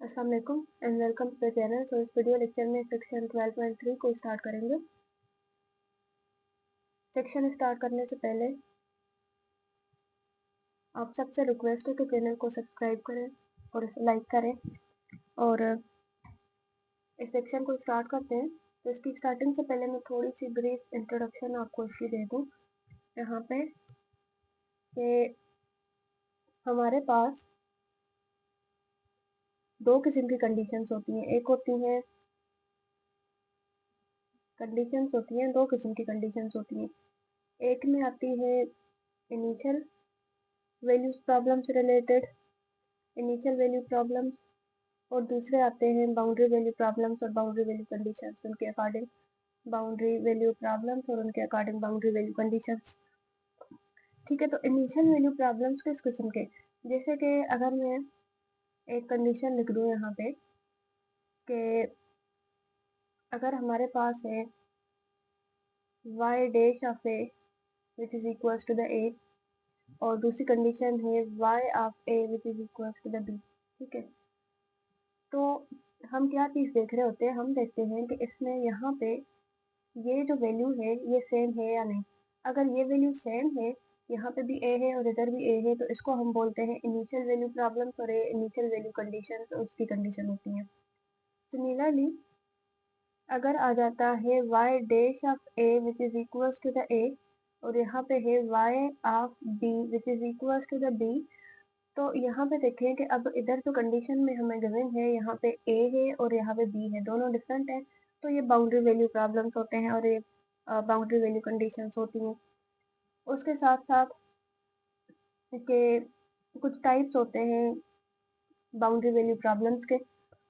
अस्सलाम वालेकुम and welcome to the channel. इस वीडियो लेक्चर में सेक्शन 12.3 को स्टार्ट करेंगे। सेक्शन स्टार्ट करने से पहले आप सबसे रिक्वेस्ट है कि चैनल को सब्सक्राइब करें और इसे लाइक करें। और इस सेक्शन को स्टार्ट करते हैं तो इसकी स्टार्टिंग से पहले मैं थोड़ी सी ब्रीफ इंट्रोडक्शन आपको इसकी दे दूँ यहाँ पे कि हमारे पास दो किस्म की कंडीशंस होती हैं। दो किस्म की कंडीशंस होती हैं। एक में आती है initial values problems related initial value problems, और दूसरे आते हैं बाउंड्री वैल्यू प्रॉब्लम्स और बाउंड्री वैल्यू कंडीशंस उनके अकॉर्डिंग बाउंड्री वैल्यू प्रॉब्लम्स और उनके अकॉर्डिंग बाउंड्री वैल्यू कंडीशंस। ठीक है, तो इनिशियल वैल्यू प्रॉब्लम्स किस किस्म के, जैसे कि अगर मैं एक कंडीशन लिख दूँ यहाँ पे कि अगर हमारे पास है y dash of a which is equal to the a और दूसरी कंडीशन है y of a which is equal to the b। ठीक है, तो हम क्या चीज़ देख रहे होते हैं, हम देखते हैं कि इसमें यहाँ पे ये जो वैल्यू है ये सेम है या नहीं। अगर ये वैल्यू सेम है, यहाँ पे भी a है और इधर भी a है, तो इसको हम बोलते हैं इनिशियल वैल्यू प्रॉब्लम्स और इनिशियल वैल्यू कंडीशंस उसकी कंडीशन होती हैं। सिमिलरली अगर आ जाता है y dash of a which is equal to the a और यहाँ पे है y of b which is equal to the b, तो यहाँ पे देखें कि अब इधर जो कंडीशन में हमें गिवन है यहाँ पे a है और यहाँ पे b है, दोनों डिफरेंट है, तो ये बाउंड्री वैल्यू प्रॉब्लम्स होते हैं और ये बाउंड्री वैल्यू कंडीशंस होती हैं। उसके साथ साथ के कुछ टाइप्स होते हैं बाउंड्री वैल्यू प्रॉब्लम्स के,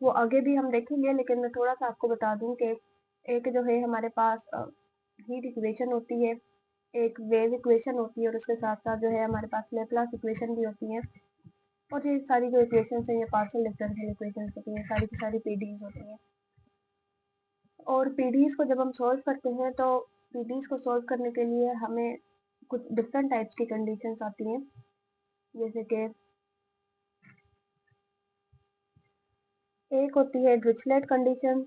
वो आगे भी हम देखेंगे, लेकिन मैं थोड़ा सा आपको बता दूं कि एक जो है हमारे पास हीट इक्वेशन होती है, एक वेव इक्वेशन होती है और उसके साथ साथ जो है हमारे पास लेप्लास इक्वेशन भी होती है। और ये सारी जो इक्वेशंस हैं ये पार्शियल डिफरेंशियल इक्वेशंस होती हैं, सारी की सारी पीडीज होती हैं। और पीडीज को जब हम सॉल्व करते हैं तो पीडीज को सॉल्व करने के लिए हमें कुछ डिफरेंट टाइप्स की कंडीशंस आती हैं, जैसे कि एक होती है Dirichlet conditions,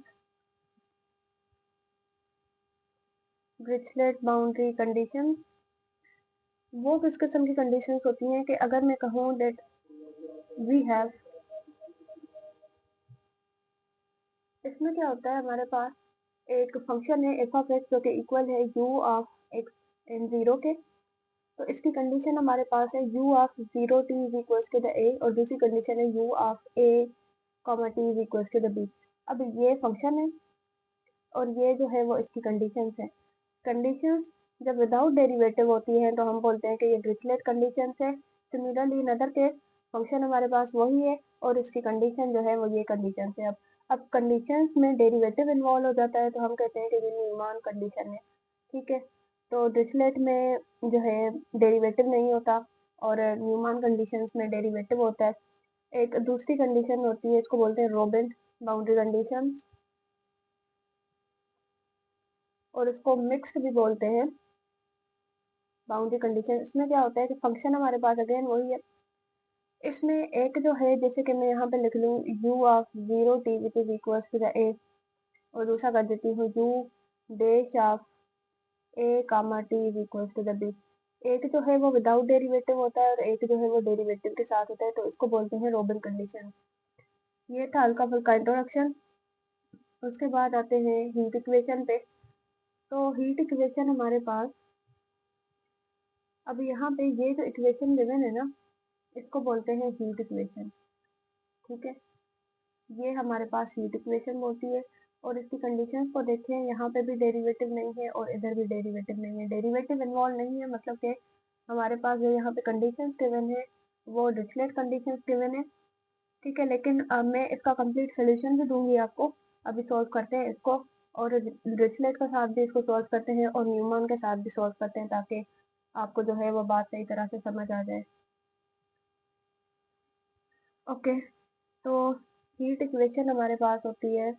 Dirichlet boundary conditions. वो किस किस्म की कंडीशंस होती हैं कि अगर मैं कहूँ दैट वी हैव, इसमें क्या होता है हमारे पास एक फंक्शन है एफ ऑफ एक्स जो कि इक्वल है u of x in zero के, तो इसकी कंडीशन हमारे पास है u of zero t is equal to the a और दूसरी कंडीशन है u of a comma t is equal to the b। अब ये फंक्शन है और ये जो है वो इसकी कंडीशंस है। कंडीशंस जब विदाउट डेरिवेटिव होती है तो हम बोलते हैं कि ये डिरिचलेट कंडीशंस है। Similarly in other case function हमारे पास वही है और इसकी कंडीशन जो है वो ये कंडीशन है। अब कंडीशंस में डेरिवेटिव इन्वॉल्व हो जाता है तो हम कहते हैं कि ये न्यूमान कंडीशन है। ठीक है, तो डिरिचलेट में जो है डेरिवेटिव नहीं होता और न्यूमान कंडीशंस में डेरिवेटिव होता है। एक दूसरी कंडीशन होती है, इसको बोलते हैं रोबिन बाउंड्री कंडीशंस और इसको मिक्स्ड भी बोलते हैं बाउंड्री कंडीशन। इसमें क्या होता है कि फंक्शन हमारे पास अगेन वही है, इसमें एक जो है जैसे कि मैं यहाँ पे लिख लूँ u of zero t which is equal to the a और दूसरा कर देती हूँ u dash of a comma t is equal to the b। एक जो है वो विदाउट डेरिवेटिव होता है और एक जो है वो डेरिवेटिव के साथ होता है, तो इसको बोलते हैं रोबिन कंडीशन। ये था हल्का फुल्का इंट्रोडक्शन। उसके बाद आते हैं हीट इक्वेशन पे। तो हीट इक्वेशन हमारे पास अब यहाँ पे ये जो इक्वेशन गिवन है ना, इसको बोलते हैं हीट इक्वेशन। ठीक है, ये हमारे पास हीट इक्वेशन होती है और इसकी कंडीशंस को देखें, यहाँ पे भी डेरिवेटिव नहीं है और इधर भी डेरिवेटिव नहीं है। डेरिवेटिव इन्वॉल्व नहीं है मतलब कि हमारे पास जो यहाँ पे कंडीशंस गिवन है वो डिरिचलेट कंडीशंस गिवन है। ठीक है, लेकिन मैं इसका कंप्लीट सोल्यूशन भी दूंगी आपको। अभी सॉल्व करते हैं इसको और डिरिचलेट के साथ भी इसको सॉल्व करते हैं और न्यूमैन के साथ भी सॉल्व करते हैं ताकि आपको जो है वो बात सही तरह से समझ आ जाए। ओके, तो हीट इक्वेशन हमारे पास होती है,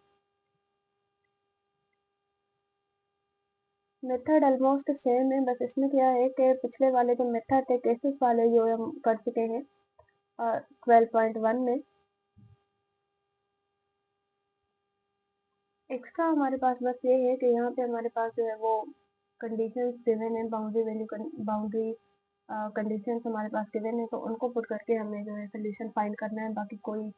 मेथड ऑलमोस्ट सेम है, बस इसमें क्या है कि पिछले वाले जो मेथड थे केसेस वाले जो हम कर चुके हैं 12.1 में, एक्स्ट्रा हमारे पास बस ये है कि यहाँ पे हमारे पास जो है वो कंडीशंस गिवन है, बाउंड्री कंडीशंस हमारे पास गिवन है, तो उनको पुट करके हमें जो है सोल्यूशन फाइंड करना है, बाकी कोई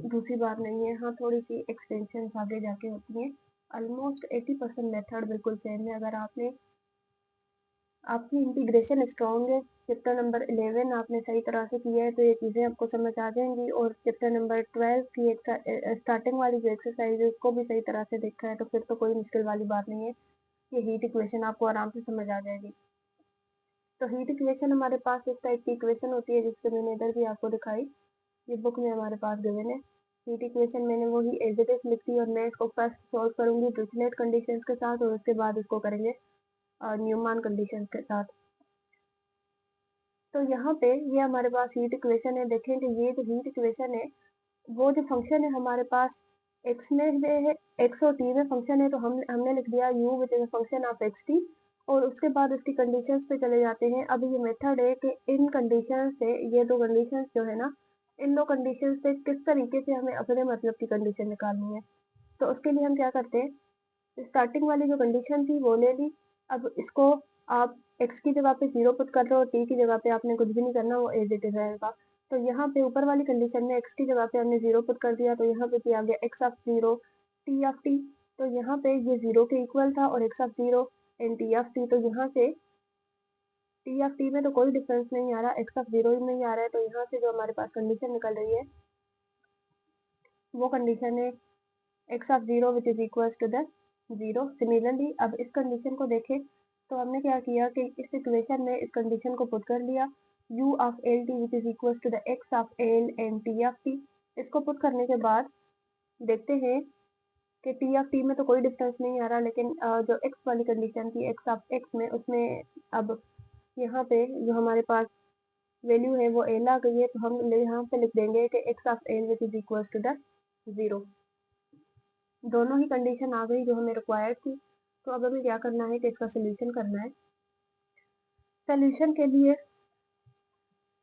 दूसरी बात नहीं है। हाँ, थोड़ी सी एक्सटेंशन आगे जाके होती है। ऑलमोस्ट 80% मेथड बिल्कुल सेम है। अगर आपकी इंटीग्रेशन स्ट्रॉन्ग है, चैप्टर नंबर 11 आपने सही तरह से किया है, तो ये चीज़ें आपको समझ आ जाएंगी। और चैप्टर नंबर 12 की स्टार्टिंग वाली जो एक्सरसाइज है उसको भी सही तरह से देखा है, तो फिर तो कोई मुश्किल वाली बात नहीं है। ये हीट इक्वेशन आपको आराम से समझ आ जाएगी। तो हीट इक्वेशन हमारे पास इस टाइप की इक्वेशन होती है, जिसको मैंने इधर भी आपको दिखाई, ये बुक में हमारे पास गिवन है। हीट इक्वेशन मैंने वही एज इट इज लिख दी, और मैं इसको फर्स्ट सॉल्व करूंगी डिरिचलेट कंडीशंस के साथ, और उसके बाद इसको करेंगे न्यूमैन कंडीशंस के साथ। तो यहाँ पे ये हमारे पास हीट इक्वेशन है। देखें कि ये जो हीट इक्वेशन है, वो जो फंक्शन है हमारे पास एक्स में है, एक्स और टी में फंक्शन है, तो हमने लिख दिया u which is function of x t, और उसके बाद उसकी कंडीशंस पे चले जाते हैं। अब ये मेथड है कि इन कंडीशंस से, ये दो कंडीशंस जो है ना, इन दो कंडीशंस से किस तरीके से हमें अपने मतलब की कंडीशन निकालनी है। तो उसके लिए हम क्या करते हैं, स्टार्टिंग वाली जो कंडीशन थी वो ले ली। अब इसको आप x की जगह पे 0 पुट कर रहे हो, t की जगह पे आपने कुछ भी नहीं करना, वो एज इट इज रहेगा। तो यहाँ पे ऊपर वाली कंडीशन में x की जगह पे हमने 0 पुट कर दिया, तो यहाँ पे क्या आ गया, x of 0 t of t। तो यहाँ पे ये 0 के इक्वल था, और x of 0 and t of t, तो यहाँ से t ऑफ t में तो कोई डिफरेंस नहीं आ रहा, x ऑफ 0 ही नहीं आ रहा है। तो यहाँ से जो हमारे पास कंडीशन निकल रही है वो कंडीशन है x of 0 which is equal to the 0। Similarly अब इस कंडीशन को देखें, तो हमने क्या किया कि इस इक्वेशन में इस कंडीशन को पुट कर लिया, u of L T which is equal to the x of L and t of t। इसको पुट करने के बाद देखते हैं कि t ऑफ t में तो कोई डिफरेंस नहीं आ रहा, लेकिन जो x वाली कंडीशन थी x ऑफ x में, उसमें अब यहाँ पे जो हमारे पास वैल्यू है वो एल आ गई है, तो हम यहाँ पे लिख देंगे कि x of L which is equal to the 0। दोनों ही कंडीशन आ गई जो हमें रिक्वायर्ड थी। तो अब हमें क्या करना है कि इसका सोल्यूशन करना है। सोल्यूशन के लिए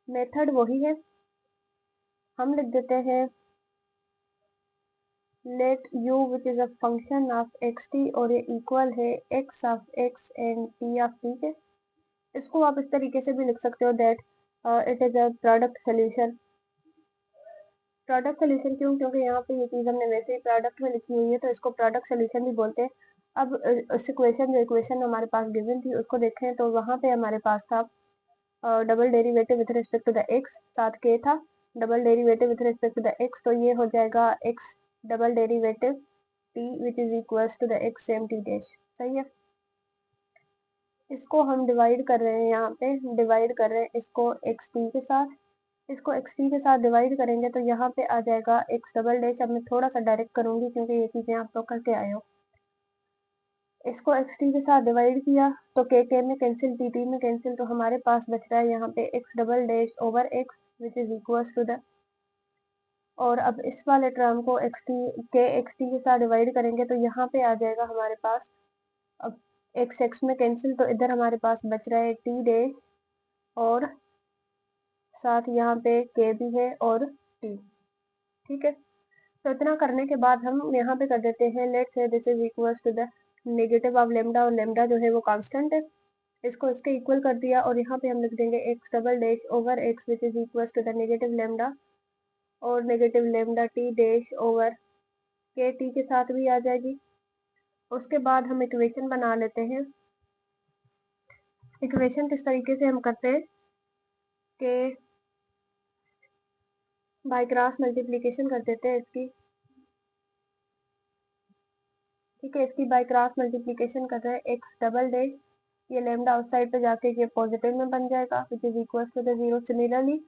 मेथड वही है, हम लिख देते हैं let u which is a function of x t, और ये इक्वल है x of x and t of t के। इसको आप इस तरीके से भी लिख सकते हो that it is a product solution. Product solution क्यों, क्योंकि यहाँ पे ये चीज़ हमने वैसे ही प्रोडक्ट में लिखी हुई है, तो इसको प्रोडक्ट सोल्यूशन भी बोलते हैं। अब इस इक्वेशन हमारे पास गिवन थी उसको देखें, तो वहाँ पे हमारे पास था double derivative with respect to the x, साथ के था double derivative with respect to the x, तो ये हो जाएगा x double derivative t which is equal to the x same t dash. सही है। इसको हम डिवाइड कर रहे हैं, यहाँ पे डिवाइड कर रहे हैं इसको एक्स टी के साथ। इसको एक्स टी के साथ डिवाइड करेंगे तो यहाँ पे आ जाएगा एक्स डबल डैश। अब मैं थोड़ा सा डायरेक्ट करूंगी क्योंकि ये चीजें आप लोग करके आए हो। इसको एक्स टी के साथ डिवाइड किया तो के में कैंसिल, टी में कैंसिल, तो हमारे पास बच रहा है यहाँ पे x double dash over x which is equal to the, और अब इस वाले टर्म को एक्स टी के साथ डिवाइड करेंगे तो यहाँ पे आ जाएगा हमारे पास, अब एक्स एक्स में कैंसिल, तो इधर हमारे पास बच रहा है टी डैश, और साथ यहाँ पे के भी है और टी। ठीक है। तो इतना करने के बाद हम यहाँ पे कर देते हैं let's say this is equal to the negative of lambda, और लेमडा जो है वो कांस्टेंट है, इसको इसके इक्वल कर दिया, और यहाँ पे हम लिख देंगे x double dash over x which is equal to the negative lambda, और negative lambda t dash over k t के साथ भी आ जाएगी। उसके बाद हम इक्वेशन बना लेते हैं। इक्वेशन किस तरीके से हम करते हैं कि बाय क्रॉस मल्टीप्लीकेशन कर देते हैं इसकी। ठीक है, इसकी बाय क्रॉस मल्टीप्लीकेशन कर रहे हैं एक्स डबल डैश, ये लेमडा उस साइड पे जाके ये पॉजिटिव में बन जाएगा which is equal to the 0। Similarly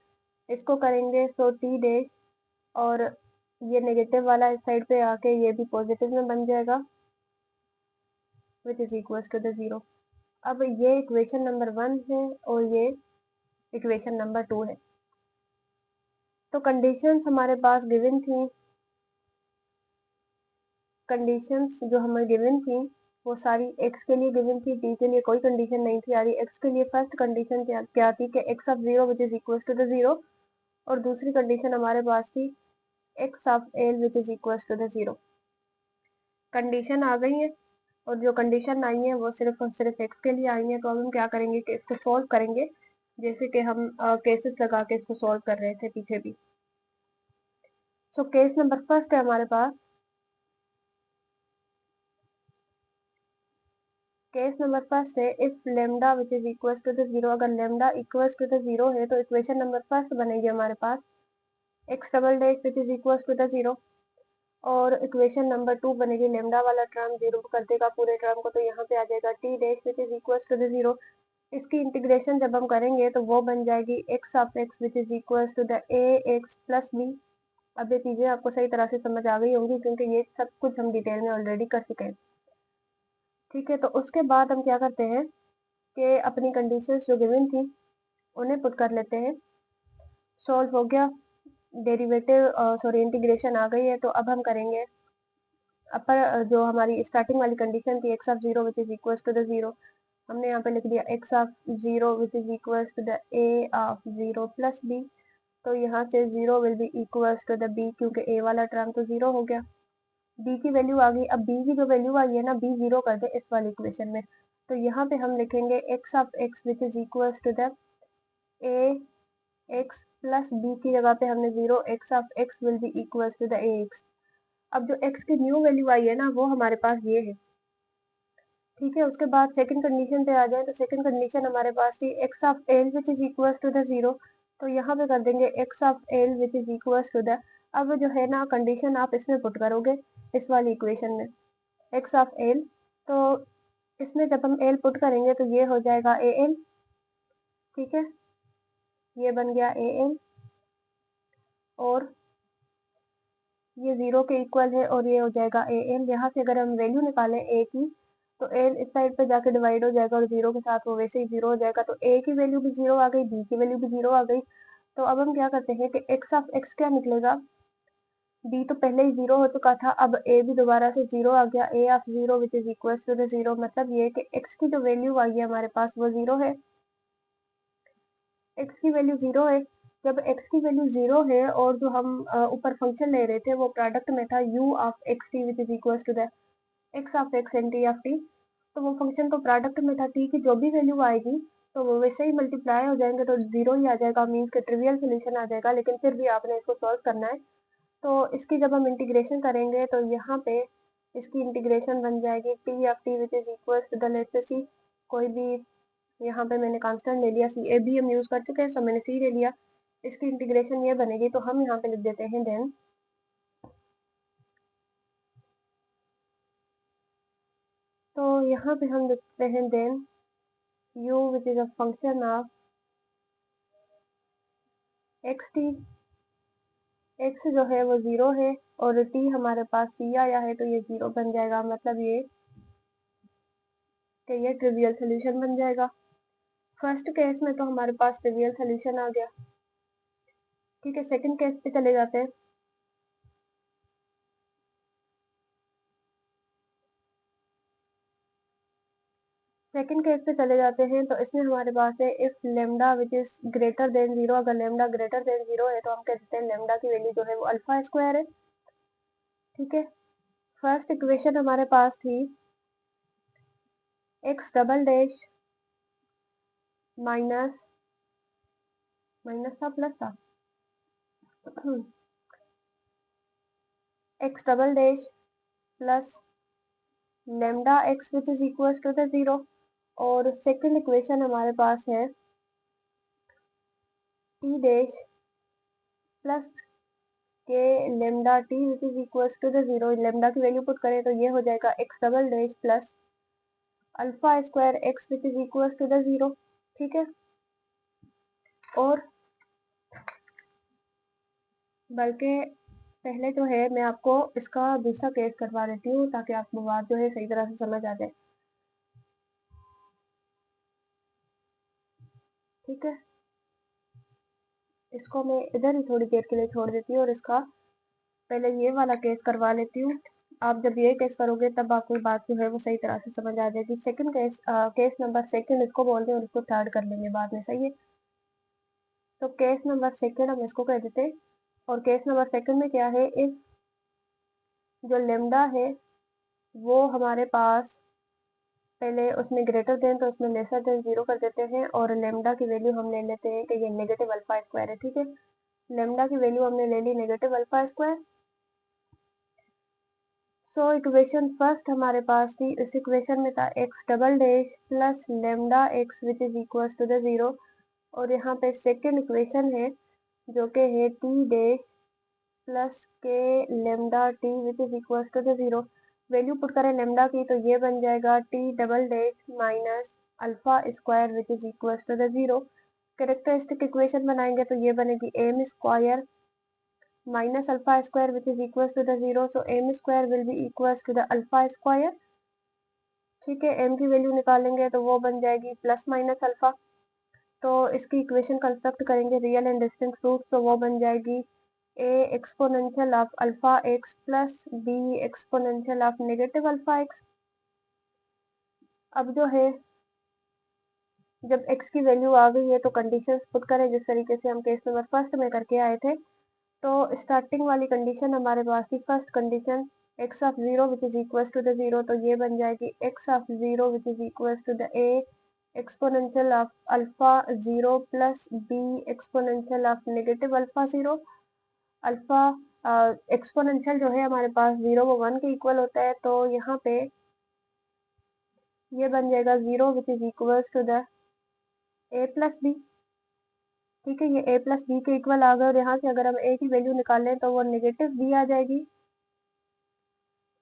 इसको करेंगे सो टी डैश, और ये नेगेटिव वाला इस साइड पे आके ये भी पॉजिटिव में बन जाएगा which is equal to the 0। अब ये इक्वेशन नंबर 1 है और ये इक्वेशन नंबर 2 है। तो कंडीशंस हमारे पास गिवन थी, कंडीशंस जो हमें गिवन थी वो सारी x के लिए गिवन थी, t के लिए कोई कंडीशन नहीं थी आ रही। x के लिए फर्स्ट कंडीशन क्या थी कि x of 0 which is equal to the 0, और दूसरी कंडीशन हमारे पास थी x of l which is equal to the 0। Condition आ गई है, और जो कंडीशन आई है वो सिर्फ और सिर्फ एक्स के लिए आई है। तो अब हम क्या करेंगे कि इसको सॉल्व करेंगे, जैसे कि हम केसेस लगा के इसको सॉल्व कर रहे थे पीछे भी। सो केस नंबर फर्स्ट है हमारे पास। केस नंबर फर्स्ट है if lambda which is equal to the zero. अगर lambda equal to the zero है तो इक्वेशन नंबर फर्स्ट बनेगी हमारे पास x double dash which is equal to the zero, और इक्वेशन नंबर टू बनेगी lambda वाला टर्म जीरो कर देगा पूरे टर्म को, तो यहाँ पे आ जाएगा T dash which is equal to the zero. इसकी इंटीग्रेशन जब हम करेंगे तो वो बन जाएगी x of x which is equal to the A x plus B. अब ये चीजें आपको सही तरह से समझ आ गई होंगी क्योंकि ये सब कुछ हम डिटेल में ऑलरेडी कर चुके हैं। ठीक है, तो उसके बाद हम क्या करते हैं कि अपनी कंडीशंस जो गिवन थी उन्हें पुट कर लेते हैं। सॉल्व हो गया, डेरिवेटिव सॉरी इंटीग्रेशन आ गई है। तो अब हम करेंगे अपर जो हमारी स्टार्टिंग वाली कंडीशन थी x of zero which is equal to the zero, हमने यहाँ पे लिख दिया x of zero which is equal to the A of zero plus B. तो यहाँ से zero will be equal to the B, क्योंकि ए वाला टर्म तो जीरो हो गया। बी की वैल्यू आ गई। अब बी की जो वैल्यू आई है ना, बी जीरो कर दे इस वाली इक्वेशन में, तो यहाँ पे हम लिखेंगे x of x which is equal to the A x plus B की जगह पे हमने zero, x of x will be equal to the A x. अब जो एक्स की न्यू वैल्यू आई है ना वो हमारे पास ये है। ठीक है, उसके बाद सेकंड कंडीशन पे आ जाए तो सेकंड कंडीशन हमारे पास थी x of L which is equal to the zero, तो यहाँ पे कर देंगे x of L which is equal to the, अब जो है ना कंडीशन आप इसमें पुट करोगे इस वाली इक्वेशन में एक्स ऑफ एल, तो इसमें जब हम एल पुट करेंगे तो ये हो जाएगा ए एल। ठीक है, ये बन गया ए एल, और ये जीरो के इक्वल है, और ये हो जाएगा ए एल। यहाँ से अगर हम वैल्यू निकालें ए की तो एल इस साइड पे जाके डिवाइड हो जाएगा और जीरो के साथ वो वैसे ही जीरो हो जाएगा, तो ए की वैल्यू भी जीरो आ गई, बी की वैल्यू भी जीरो आ गई। तो अब हम क्या करते हैं कि एक्स ऑफ एक्स क्या निकलेगा, बी तो पहले ही जीरो हो चुका था, अब ए भी दोबारा से जीरो आ गया, a of zero which is equal to the zero. मतलब ये कि एक्स की जो वैल्यू आई है हमारे पास वो जीरो है, एक्स की वैल्यू जीरो है। जब एक्स की वैल्यू जीरो है और जो हम ऊपर फंक्शन ले रहे थे वो प्रोडक्ट में था u of x T which is equal to the x of x and T of T, तो वो फंक्शन तो प्रोडक्ट में था, टी की जो भी वैल्यू आएगी तो वो वैसे ही मल्टीप्लाई हो जाएंगे तो जीरो ही आ जाएगा, मीन्स के ट्रिवियल सोल्यूशन आ जाएगा। लेकिन फिर भी आपने इसको सॉल्व करना है, तो इसकी जब हम इंटीग्रेशन करेंगे तो यहाँ पे इसकी इंटीग्रेशन बन जाएगी T of T which is equal to the, let's see कोई भी, यहाँ पे मैंने कांस्टेंट ले लिया, सी ए बी हम यूज कर चुके हैं, सो मैंने सी ले लिया। इसकी इंटीग्रेशन ये बनेगी, तो हम यहाँ पे लिख देते हैं देन, तो यहाँ पे हम लिखते हैं then u which is a function of x T. X जो है वो जीरो है और टी हमारे पास सी आया है, तो ये जीरो बन जाएगा, मतलब ये कि ये ट्रिवियल सोल्यूशन बन जाएगा। फर्स्ट केस में तो हमारे पास ट्रिवियल सोल्यूशन आ गया। ठीक है, सेकंड केस पे चले जाते हैं। सेकंड केस पे चले जाते हैं, तो इसमें हमारे पास है if lambda which is greater than zero. अगर लेमडा ग्रेटर देन जीरो है तो हम कह देते हैं लेमडा की वैल्यू जो है वो अल्फा स्क्वायर है। ठीक है, फर्स्ट इक्वेशन हमारे पास थी x double dash minus, minus था प्लस था, x double dash plus lambda x which is equal to the zero, और सेकंड इक्वेशन हमारे पास है T dash plus k lambda T which is equal to the zero. Lambda की value put करें तो ये हो जाएगा x double dash plus alpha square x which is equal to the zero. ठीक है, और बल्कि पहले जो है मैं आपको इसका दूसरा केस करवा देती हूँ ताकि आपको बात जो है सही तरह से समझ आ जाए। ठीक है, इसको मैं इधर ही थोड़ी देर के लिए छोड़ देती हूँ और इसका पहले ये वाला केस करवा लेती हूँ। आप जब ये केस करोगे तब आपको बात जो है वो सही तरह से समझ आ जाएगी। Second case, case number second इसको बोलते हैं और इसको थर्ड कर लेंगे बाद में, सही है। तो केस नंबर सेकंड हम इसको कह देते हैं, और केस नंबर सेकंड में क्या है, इफ जो लेमडा है वो हमारे पास पहले उसमें ग्रेटर देन तो उसमें लेसर देन 0 कर देते हैं, और लेमडा की वैल्यू हम ले लेते हैं कि ये नेगेटिव अल्फा स्क्वायर है। ठीक है, लेमडा की वैल्यू हमने ले ली negative alpha square. So equation first हमारे पास थी, इस इक्वेशन में था x double dash plus lambda x which is equal to the 0, और यहाँ पे सेकेंड इक्वेशन है जो कि है T dash plus k lambda T which is equal to the 0। Value put करें लेमडा की तो ये बन जाएगा T double dash minus alpha square which is equal to the 0। Characteristic equation बनाएंगे तो ये बनेगी m square minus alpha square which is equal to the 0। So m square will be equal to the alpha square. ठीक है, M की value निकालेंगे तो वो बन जाएगी प्लस माइनस अल्फा। तो इसकी इक्वेशन कंस्ट्रक्ट करेंगे रियल एंड डिस्टिंक्ट रूट, तो वो बन जाएगी a exponential of alpha x plus b exponential of negative alpha x. अब जो है जब x की वैल्यू आ गई है तो कंडीशंस पुट करें जिस तरीके से हम केस नंबर फर्स्ट में करके आए थे। तो स्टार्टिंग वाली कंडीशन हमारे पास थी, first condition x of 0 which is equal to the 0, तो ये बन जाएगी x of 0 which is equal to the a exponential of alpha 0 plus b exponential of negative alpha 0। Alpha exponential जो है हमारे पास 0 व 1 के इक्वल होता है, तो यहाँ पे ये बन जाएगा 0 which is equal to the a plus B. ठीक है, ये a प्लस बी के इक्वल आ गए, और यहाँ से अगर हम a की वैल्यू निकालें तो वो नेगेटिव b आ जाएगी।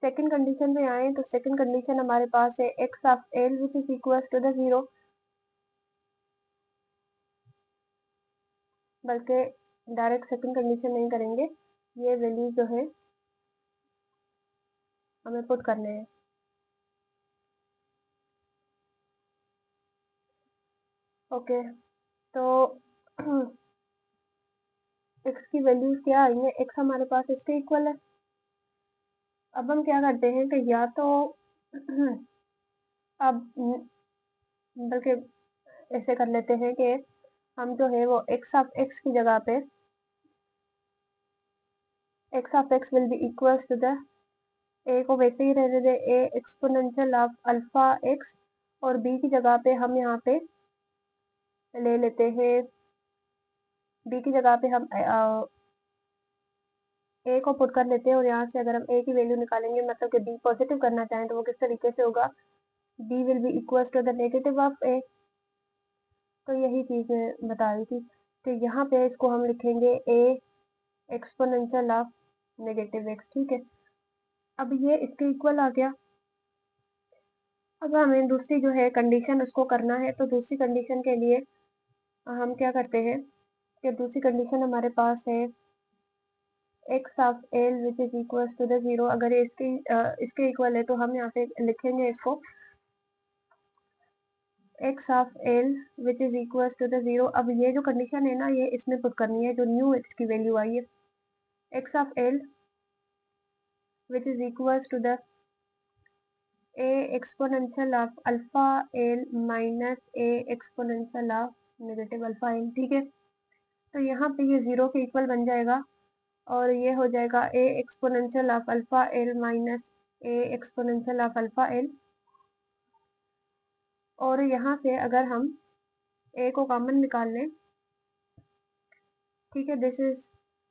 सेकंड कंडीशन में आए तो सेकंड कंडीशन हमारे पास है x of l which is equal to the 0, बल्कि डायरेक्ट सेकंड कंडीशन नहीं करेंगे, ये वैल्यू जो है हमें पुट करने हैं। ओके, तो x की वैल्यूज क्या आई है, x हमारे पास इसके इक्वल है। अब हम क्या करते हैं कि या तो अब बल्कि ऐसे कर लेते हैं कि हम जो है वो x ऑफ x की जगह पे x of x will be equal to the a को वैसे ही रहने दे a exponential of alpha x, और b की जगह पे हम यहाँ पे ले लेते हैं, b की जगह पे हम a को पुट कर लेते हैं, और यहाँ से अगर हम a की वैल्यू निकालेंगे मतलब कि b पॉजिटिव करना चाहें तो वो किस तरीके से होगा, b will be equal to the negative of a। तो यही चीज मैं बता रही थी, तो यहाँ पे इसको हम लिखेंगे a exponential of negative x। ठीक है, अब ये इसके इक्वल आ गया। अब हमें दूसरी जो है कंडीशन उसको करना है, तो दूसरी कंडीशन के लिए हम क्या करते हैं कि दूसरी कंडीशन हमारे पास है x of l which is equal to the 0। अगर ये इसके इक्वल है तो हम यहाँ पे लिखेंगे इसको x of l which is equal to the 0। अब ये जो कंडीशन है ना, ये इसमें पुट करनी है जो न्यू x की वैल्यू आई है, x of l which is equal to the a exponential of alpha l minus a exponential of negative alpha l। ठीक है, तो यहाँ पे ये 0 के इक्वल बन जाएगा, और ये हो जाएगा a exponential of alpha l minus a exponential of alpha l। और यहाँ से अगर हम a को कॉमन निकाल लें, ठीक है, this is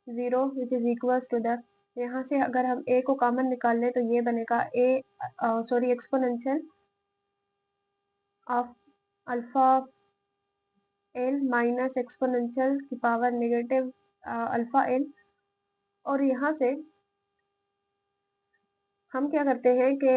0 which is equal to the, यहाँ से अगर हम a को कॉमन निकाल लें तो ये बनेगा a sorry exponential of alpha l minus exponential की पावर नेगेटिव अल्फा l। और यहाँ से हम क्या करते हैं कि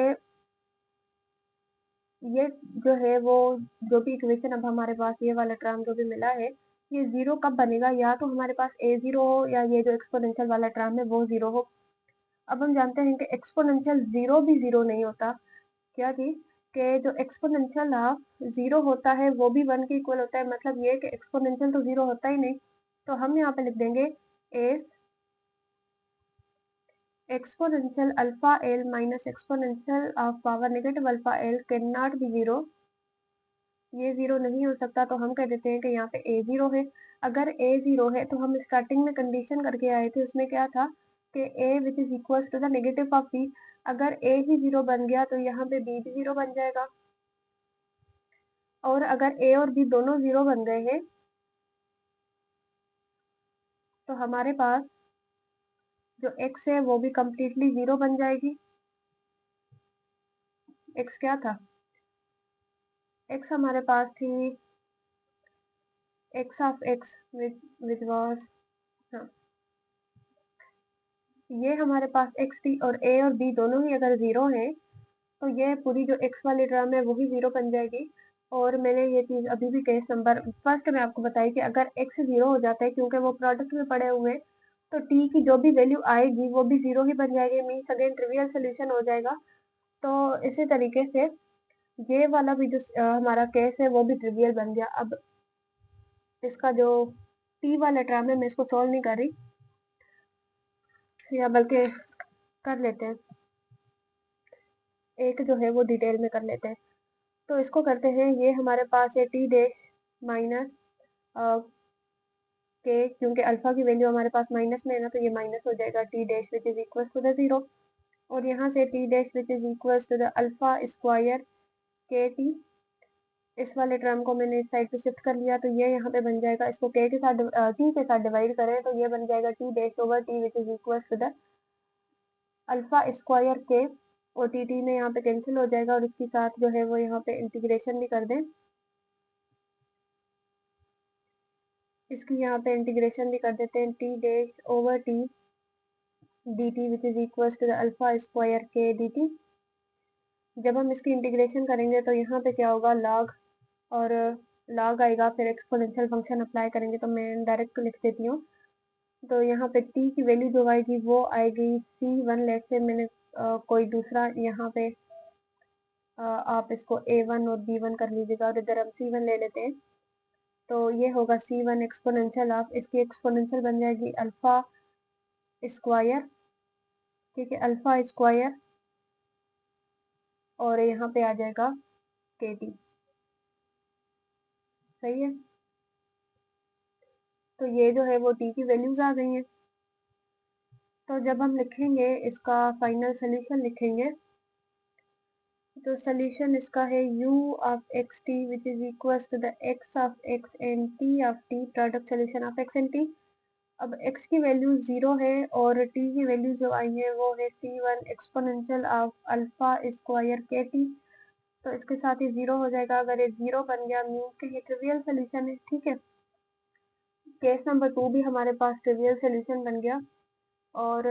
ये जो है वो जो भी इक्वेशन अब हमारे पास ये वाला टर्म जो भी मिला है, ये 0 कब बनेगा, या तो हमारे पास a0 हो या ये जो एक्सपोनेंशियल वाला टर्म है वो 0 हो। अब हम जानते हैं कि एक्सपोनेंशियल 0 भी 0 नहीं होता। क्या चीज, कि जो एक्सपोनेंशियल ऑफ 0 होता है वो भी 1 के इक्वल होता है, मतलब ये कि एक्सपोनेंशियल तो 0 होता ही नहीं। तो हम यहाँ पे लिख देंगे S exponential alpha l minus exponential of power negative alpha l can not be 0। ये 0 नहीं हो सकता, तो हम कह देते हैं कि यहाँ पे a 0 है। अगर a 0 है तो हम स्टार्टिंग में कंडीशन करके आए थे, उसमें क्या था कि a which is equal to the negative of b। अगर a ही 0 बन गया तो यहाँ पे b भी 0 बन जाएगा, और अगर a और b दोनों 0 बन गए हैं तो हमारे पास जो x है वो भी कम्प्लीटली 0 बन जाएगी। x क्या था? x हमारे पास थी x of x which was, हाँ, ये हमारे पास x थी, और a और b दोनों ही अगर 0 हैं तो ये पूरी जो x वाली टर्म है वही 0 बन जाएगी। और मैंने ये चीज़ अभी भी केस नंबर फर्स्ट में आपको बताई कि अगर x 0 हो जाता है क्योंकि वो प्रोडक्ट में पड़े हुए हैं, तो t की जो भी वैल्यू आएगी वो भी 0 ही बन जाएगी, मीन्स अगेन ट्रिवियल सोल्यूशन हो जाएगा। तो इसी तरीके से ये वाला भी जो हमारा केस है वो भी ट्रिवियल बन गया। अब इसका जो t वाला टर्म है मैं इसको सॉल्व नहीं कर रही, या बल्कि कर लेते हैं, एक जो है वो डिटेल में कर लेते हैं। तो इसको करते हैं, ये हमारे पास है टी डैश माइनस के, क्योंकि अल्फा की वैल्यू हमारे पास माइनस में है ना, तो ये माइनस हो जाएगा T dash which is equal to the 0, और यहाँ से T dash which is equal to the alpha square के टी। इस वाले टर्म को मैंने इस साइड पे शिफ्ट कर लिया, तो ये यहाँ पे बन जाएगा, इसको के साथ टी के साथ डिवाइड करें तो ये बन जाएगा T dash over T which is equal to the alpha square K, और टी में यहाँ पे कैंसिल हो जाएगा, और इसके साथ जो है वो यहाँ पे इंटीग्रेशन भी कर दें, इसकी यहाँ पे इंटीग्रेशन भी कर देते हैं, T dash over T D T which is equal to the alpha square K D T. जब हम इसकी इंटीग्रेशन करेंगे तो यहाँ पे क्या होगा, लॉग, और लॉग आएगा, फिर एक्सपोनेंशियल फंक्शन अप्लाई करेंगे, तो मैं डायरेक्ट लिख देती हूँ। तो यहाँ पे t की वैल्यू जो आएगी वो आएगी c1, लेट से मैंने कोई दूसरा यहाँ पे आप इसको a1 और b1 कर लीजिएगा, और इधर हम c1 ले लेते हैं, तो ये होगा c1 एक्सपोनेंशियल ऑफ, इसकी एक्सपोनेंशियल बन जाएगी अल्फा स्क्वायर, ठीक है, अल्फा स्क्वायर, और यहाँ पे आ जाएगा के टी, सही है। तो ये जो है वो t की वैल्यूज आ गई हैं। तो जब हम लिखेंगे इसका फाइनल सोल्यूशन लिखेंगे, तो सोल्यूशन इसका है u of x T which is equal to the x of x and t of t, product solution of x and t। अब x की वैल्यू 0 है और t की वैल्यू जो आई है वो है c1 exponential of alpha square के टी, तो इसके साथ ही 0 हो जाएगा। अगर ये 0 बन गया मीन्स कि ये ट्रिवियल सोल्यूशन है, ठीक है। केस नंबर 2 भी हमारे पास ट्रिवियल सोल्यूशन बन गया, और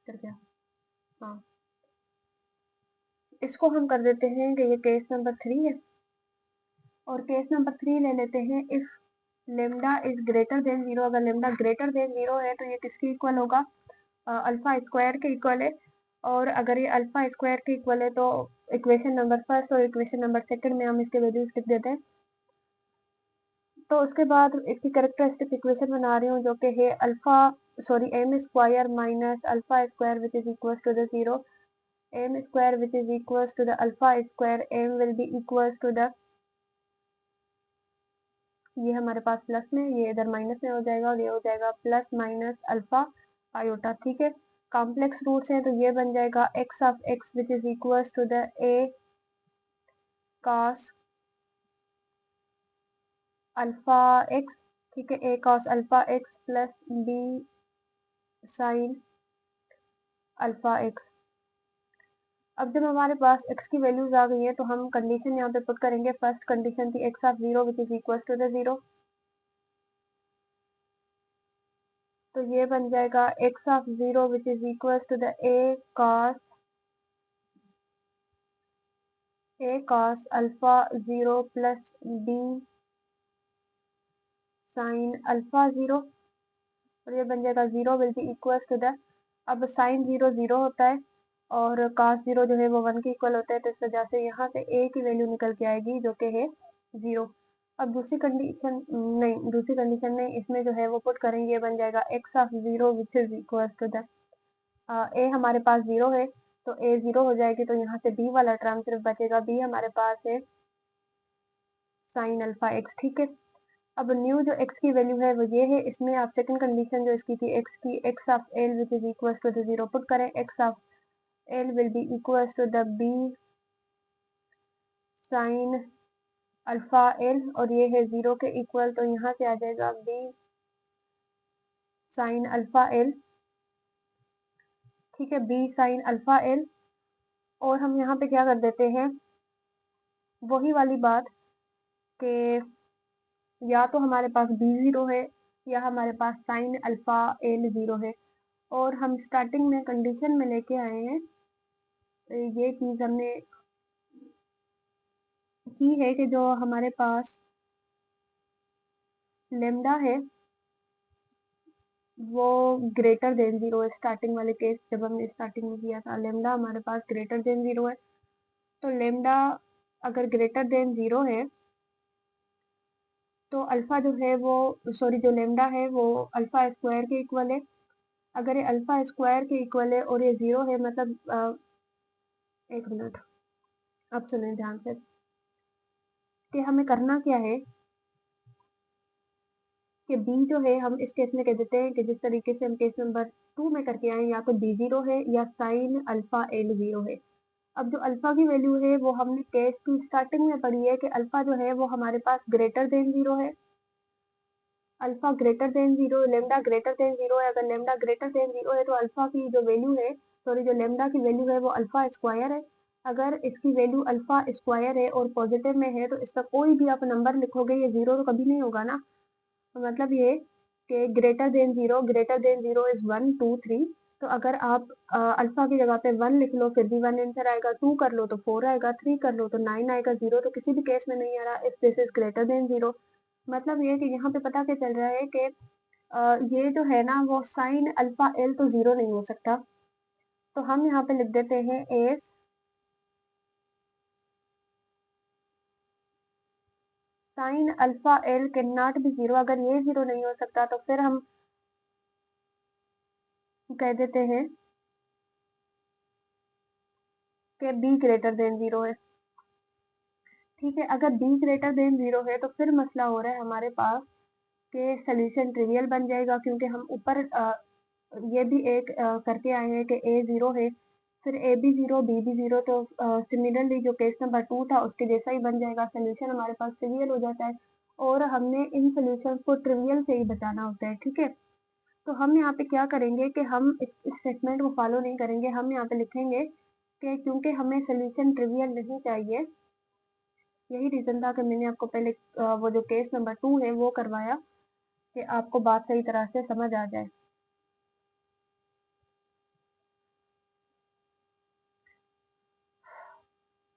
कर गया, हाँ, इसको हम कर देते हैं कि ये केस नंबर 3 है, और केस नंबर 3 ले लेते हैं, if lambda is greater than 0। अगर लेमडा ग्रेटर देन 0 है तो ये किसके इक्वल होगा, अल्फा स्क्वायर के इक्वल है, और अगर ये अल्फा स्क्वायर के इक्वल है तो इक्वेशन नंबर फर्स्ट और इक्वेशन नंबर सेकंड में हम इसके वैल्यूज लिख देते हैं। तो उसके बाद इसकी कैरेक्टरिस्टिक इक्वेशन बना रही हूँ जो कि है alpha sorry M square minus alpha square which is equal to the 0, M square which is equal to the alpha square, M will be equal to the, ये हमारे पास प्लस में, ये इधर माइनस में हो जाएगा, और ये हो जाएगा प्लस माइनस अल्फा आयोटा, ठीक है। कॉम्प्लेक्स रूट्स हैं तो ये बन जाएगा x of x which is equal to the a cos alpha x, ठीक है, a cos alpha x plus b sine alpha x। अब जब हमारे पास x की वैल्यूज आ गई है तो हम कंडीशन यहाँ पे पुट करेंगे। फर्स्ट कंडीशन थी x of 0 which is equal to the 0, तो ये बन जाएगा x of 0 which is equal to the a cos alpha 0 plus b sine alpha 0, और ये बन जाएगा 0 will be equal to the, अब साइन 0 0 होता है और cos 0 जो है वो 1 के इक्वल होता है, तो इस वजह से यहाँ से a की वैल्यू निकल के आएगी जो कि है 0। अब दूसरी कंडीशन नहीं, इसमें जो है वो पुट करेंगे, बन जाएगा x of 0 which is equal to the, a हमारे पास 0 है तो a 0 हो जाएगी, तो यहाँ से b वाला टर्म सिर्फ बचेगा, b हमारे पास है साइन अल्फा x, ठीक है। अब न्यू जो x की वैल्यू है वो ये है, इसमें आप सेकंड कंडीशन जो इसकी थी x की, x of l which is equal to the 0 put करें, x of l will be equal to the b sine alpha l, और ये है 0 के इक्वल, तो यहाँ से आ जाएगा b साइन अल्फा l। ठीक है, b साइन अल्फा l। और हम यहाँ पे क्या कर देते हैं, वही वाली बात कि या तो हमारे पास b 0 है या हमारे पास साइन अल्फा l 0 है, और हम स्टार्टिंग में कंडीशन में लेके आए हैं, ये चीज हमने की है कि जो हमारे पास लेमडा है वो ग्रेटर देन 0 है। स्टार्टिंग वाले केस जब हमने स्टार्टिंग में किया था, लेमडा हमारे पास ग्रेटर देन 0 है। तो लेमडा अगर ग्रेटर देन 0 है तो अल्फा जो है वो, सॉरी, जो लेमडा है वो अल्फा स्क्वायर के इक्वल है। अगर ये अल्फा स्क्वायर के इक्वल है और ये 0 है, मतलब एक मिनट, अब सुने ध्यान से कि हमें करना क्या है कि b जो है हम इस केस में कह देते हैं कि जिस तरीके से हम केस नंबर 2 में करके आए, या तो b 0 है या साइन अल्फा l 0 है। अब जो अल्फा की वैल्यू है वो हमने केस की स्टार्टिंग में पढ़ी है कि अल्फा जो है वो हमारे पास ग्रेटर देन 0 है। Alpha greater than 0, lambda greater than 0 है। अगर लेमडा ग्रेटर देन 0 है तो अल्फा की जो वैल्यू है, सॉरी, जो लेमडा की वैल्यू है वो अल्फा स्क्वायर है। अगर इसकी वैल्यू अल्फा स्क्वायर है और पॉजिटिव में है तो इसका कोई भी आप नंबर लिखोगे ये 0 तो कभी नहीं होगा ना। तो मतलब ये कि greater than 0, greater than 0 is 1 2 3। तो अगर आप अल्फा की जगह पे 1 लिख लो फिर भी 1 आंसर आएगा, 2 कर लो तो 4 आएगा, 3 कर लो तो 9 आएगा, 0 तो किसी भी केस में नहीं आ रहा if this is greater than 0। मतलब ये कि यहाँ पे पता क्या चल रहा है कि ये जो है ना वो साइन अल्फा एल तो 0 नहीं हो सकता। तो हम यहाँ पे लिख देते हैं S sine alpha L can not be 0। अगर ये 0 नहीं हो सकता तो फिर हम कह देते हैं कि बी ग्रेटर देन 0 है। ठीक है, अगर b ग्रेटर देन 0 है तो फिर मसला हो रहा है हमारे पास कि सोल्यूशन ट्रिवियल बन जाएगा, क्योंकि हम ऊपर ये भी एक करके आए हैं कि a 0 है, फिर a भी 0 b भी 0, तो सिमिलरली जो केस नंबर 2 था उसके जैसा ही बन जाएगा, सोल्यूशन हमारे पास ट्रिवियल हो जाता है। और हमने इन सोल्यूशन को ट्रिवियल से ही बचाना होता है। ठीक है, तो हम यहाँ पे क्या करेंगे कि हम इस स्टेटमेंट को फॉलो नहीं करेंगे। हम यहाँ पे लिखेंगे कि क्योंकि हमें सोल्यूशन ट्रिवियल नहीं चाहिए, यही रीजन था कि मैंने आपको पहले वो जो केस नंबर 2 है वो करवाया कि आपको बात सही तरह से समझ आ जाए।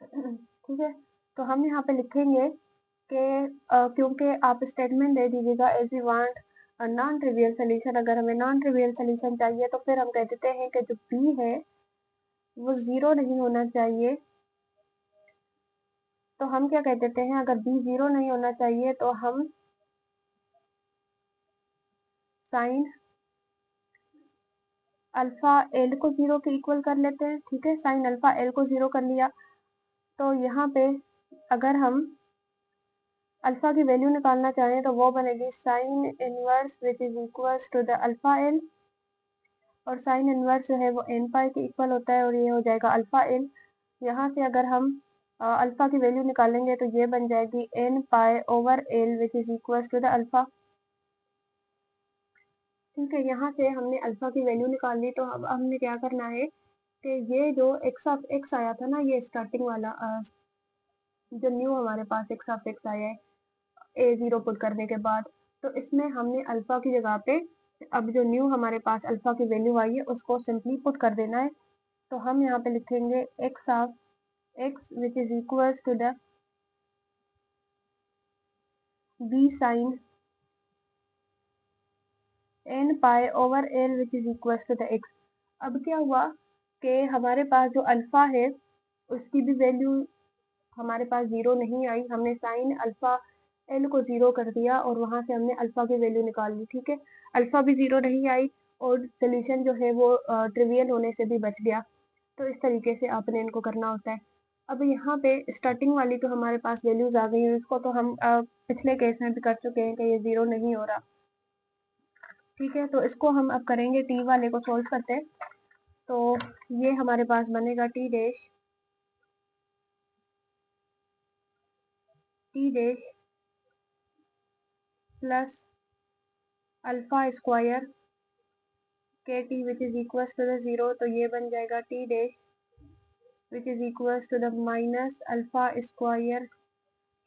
ठीक है, तो हम यहाँ पे लिखेंगे कि क्योंकि आप स्टेटमेंट दे दीजिएगा as we want non trivial solution. अगर हमें नॉन ट्रिवियल सोल्यूशन चाहिए तो फिर हम कह देते हैं कि जो बी है वो 0 नहीं होना चाहिए। तो हम क्या कह देते हैं, अगर बी 0 नहीं होना चाहिए तो हम साइन अल्फा एल को 0 के इक्वल कर लेते हैं। ठीक है, साइन अल्फा एल को 0 कर लिया। तो यहाँ पे अगर हम अल्फा की वैल्यू निकालना चाहें तो वो बनेगी sine inverse which is equal to the alpha L, और साइन इनवर्स जो है वो एन पाई के इक्वल होता है, और ये हो जाएगा अल्फा एल। यहाँ से अगर हम अल्फा की वैल्यू निकालेंगे तो ये बन जाएगी N pi over L which is equal to the alpha. ठीक है, यहाँ से हमने अल्फा की वैल्यू निकाल ली। तो अब हमने क्या करना है कि ये जो एक्स ऑफ एक्स आया था ना, ये स्टार्टिंग वाला जो न्यू हमारे पास एक्स ऑफ एक्स आया है ए 0 पुट करने के बाद, तो इसमें हमने अल्फा की जगह पे अब जो न्यू हमारे पास अल्फा की वैल्यू आई है उसको सिंपली पुट कर देना है। तो हम यहाँ पे लिखेंगे x of x which is equal to the B sine N pi over L which is equal to the X. अब क्या हुआ कि हमारे पास जो अल्फा है उसकी भी वैल्यू हमारे पास 0 नहीं आई। हमने साइन अल्फा एल को 0 कर दिया और वहां से हमने अल्फा की वैल्यू निकाल ली। ठीक है, अल्फा भी 0 नहीं आई और सोल्यूशन जो है वो ट्रिवियल होने से भी बच गया। तो इस तरीके से आपने इनको करना होता है। अब यहाँ पे स्टार्टिंग वाली तो हमारे पास वैल्यूज आ गई है, इसको तो हम पिछले केस में भी कर चुके हैं कि ये 0 नहीं हो रहा। ठीक है, तो इसको हम अब करेंगे, टी वाले को सोल्व करते हैं। तो ये हमारे पास बनेगा t dash plus alpha square के t which is equal to the 0, तो ये बन जाएगा T dash which is equal to the minus alpha square